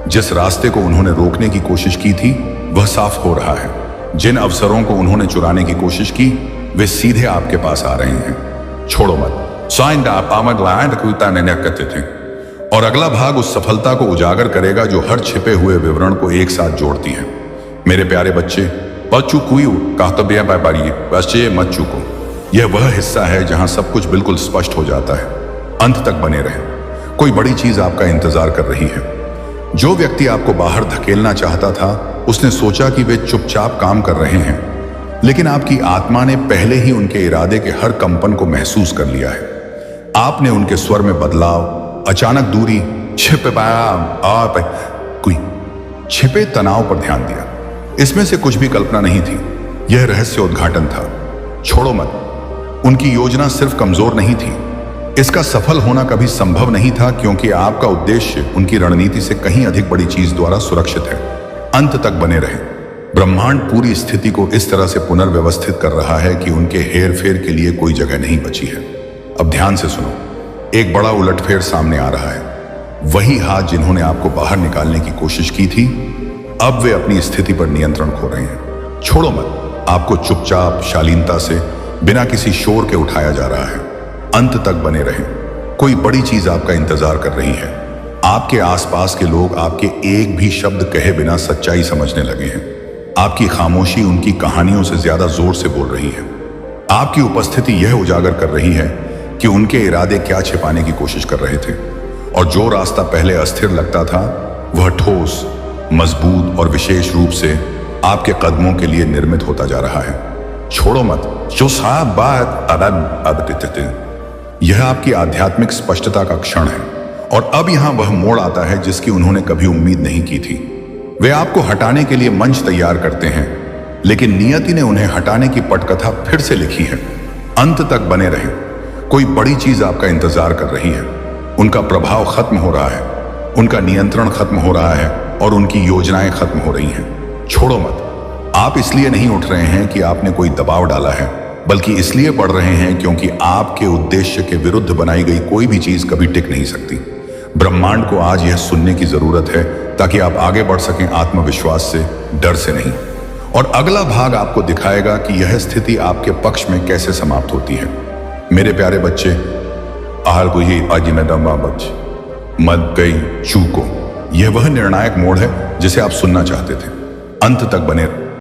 जिस रास्ते को उन्होंने रोकने की कोशिश की थी वह साफ हो रहा है। जिन अवसरों को उन्होंने चुराने की कोशिश की वे सीधे आपके पास आ रहे हैं। छोड़ो मत। कहते थे। और अगला भाग उस सफलता को उजागर करेगा जो हर छिपे हुए विवरण को एक साथ जोड़ती है। मेरे प्यारे बच्चे, मत चूको। यह वह हिस्सा है जहां सब कुछ बिल्कुल स्पष्ट हो जाता है। अंत तक बने रहें। कोई बड़ी चीज आपका इंतजार कर रही है। जो व्यक्ति आपको बाहर धकेलना चाहता था उसने सोचा कि वे चुपचाप काम कर रहे हैं, लेकिन आपकी आत्मा ने पहले ही उनके इरादे के हर कंपन को महसूस कर लिया है। आपने उनके स्वर में बदलाव, अचानक दूरी, छिपे तनाव पर ध्यान दिया। इसमें से कुछ भी कल्पना नहीं थी, यह रहस्य उद्घाटन था। छोड़ो मत। उनकी योजना सिर्फ कमजोर नहीं थी, इसका सफल होना कभी संभव नहीं था, क्योंकि आपका उद्देश्य उनकी रणनीति से कहीं अधिक बड़ी चीज द्वारा सुरक्षित है। अंत तक बने रहें। ब्रह्मांड पूरी स्थिति को इस तरह से पुनर्व्यवस्थित कर रहा है कि उनके हेर फेर के लिए कोई जगह नहीं बची है। अब ध्यान से सुनो। एक बड़ा उलटफेर सामने आ रहा है। वही हाथ जिन्होंने आपको बाहर निकालने की कोशिश की थी, अब वे अपनी स्थिति पर नियंत्रण खो रहे हैं। छोड़ो मत, आपको चुपचाप शालीनता से बिना किसी शोर के उठाया जा रहा है। अंत तक बने रहें, कोई बड़ी चीज आपका इंतजार कर रही है। आपके आसपास के लोग आपके एक भी शब्द कहे बिना सच्चाई समझने लगे हैं। आपकी खामोशी उनकी कहानियों से ज्यादा जोर से बोल रही है। आपकी उपस्थिति यह उजागर कर रही है कि उनके इरादे क्या छिपाने की कोशिश कर रहे थे, और जो रास्ता पहले अस्थिर लगता था वह ठोस, मजबूत और विशेष रूप से आपके कदमों के लिए निर्मित होता जा रहा है। छोड़ो मत, जो साहब बात अब यह आपकी आध्यात्मिक स्पष्टता का क्षण है, और अब यहां वह मोड़ आता है जिसकी उन्होंने कभी उम्मीद नहीं की थी। वे आपको हटाने के लिए मंच तैयार करते हैं, लेकिन नियति ने उन्हें हटाने की पटकथा फिर से लिखी है। अंत तक बने रहें, कोई बड़ी चीज आपका इंतजार कर रही है। उनका प्रभाव खत्म हो रहा है, उनका नियंत्रण खत्म हो रहा है, और उनकी योजनाएं खत्म हो रही हैं। छोड़ो मत, आप इसलिए नहीं उठ रहे हैं कि आपने कोई दबाव डाला है, बल्कि इसलिए बढ़ रहे हैं क्योंकि आपके उद्देश्य के विरुद्ध बनाई गई कोई भी चीज कभी टिक नहीं सकती। ब्रह्मांड को आज यह सुनने की जरूरत है ताकि आप आगे बढ़ सकें, आत्मविश्वास से, डर से नहीं। और अगला भाग आपको दिखाएगा कि यह स्थिति आपके पक्ष में कैसे समाप्त होती है। मेरे प्यारे बच्चे, आहल को ही आज मैं दम्बा बच मत गई चूको, यह वह निर्णायक मोड़ है जिसे आप सुनना चाहते थे। अंत तक बने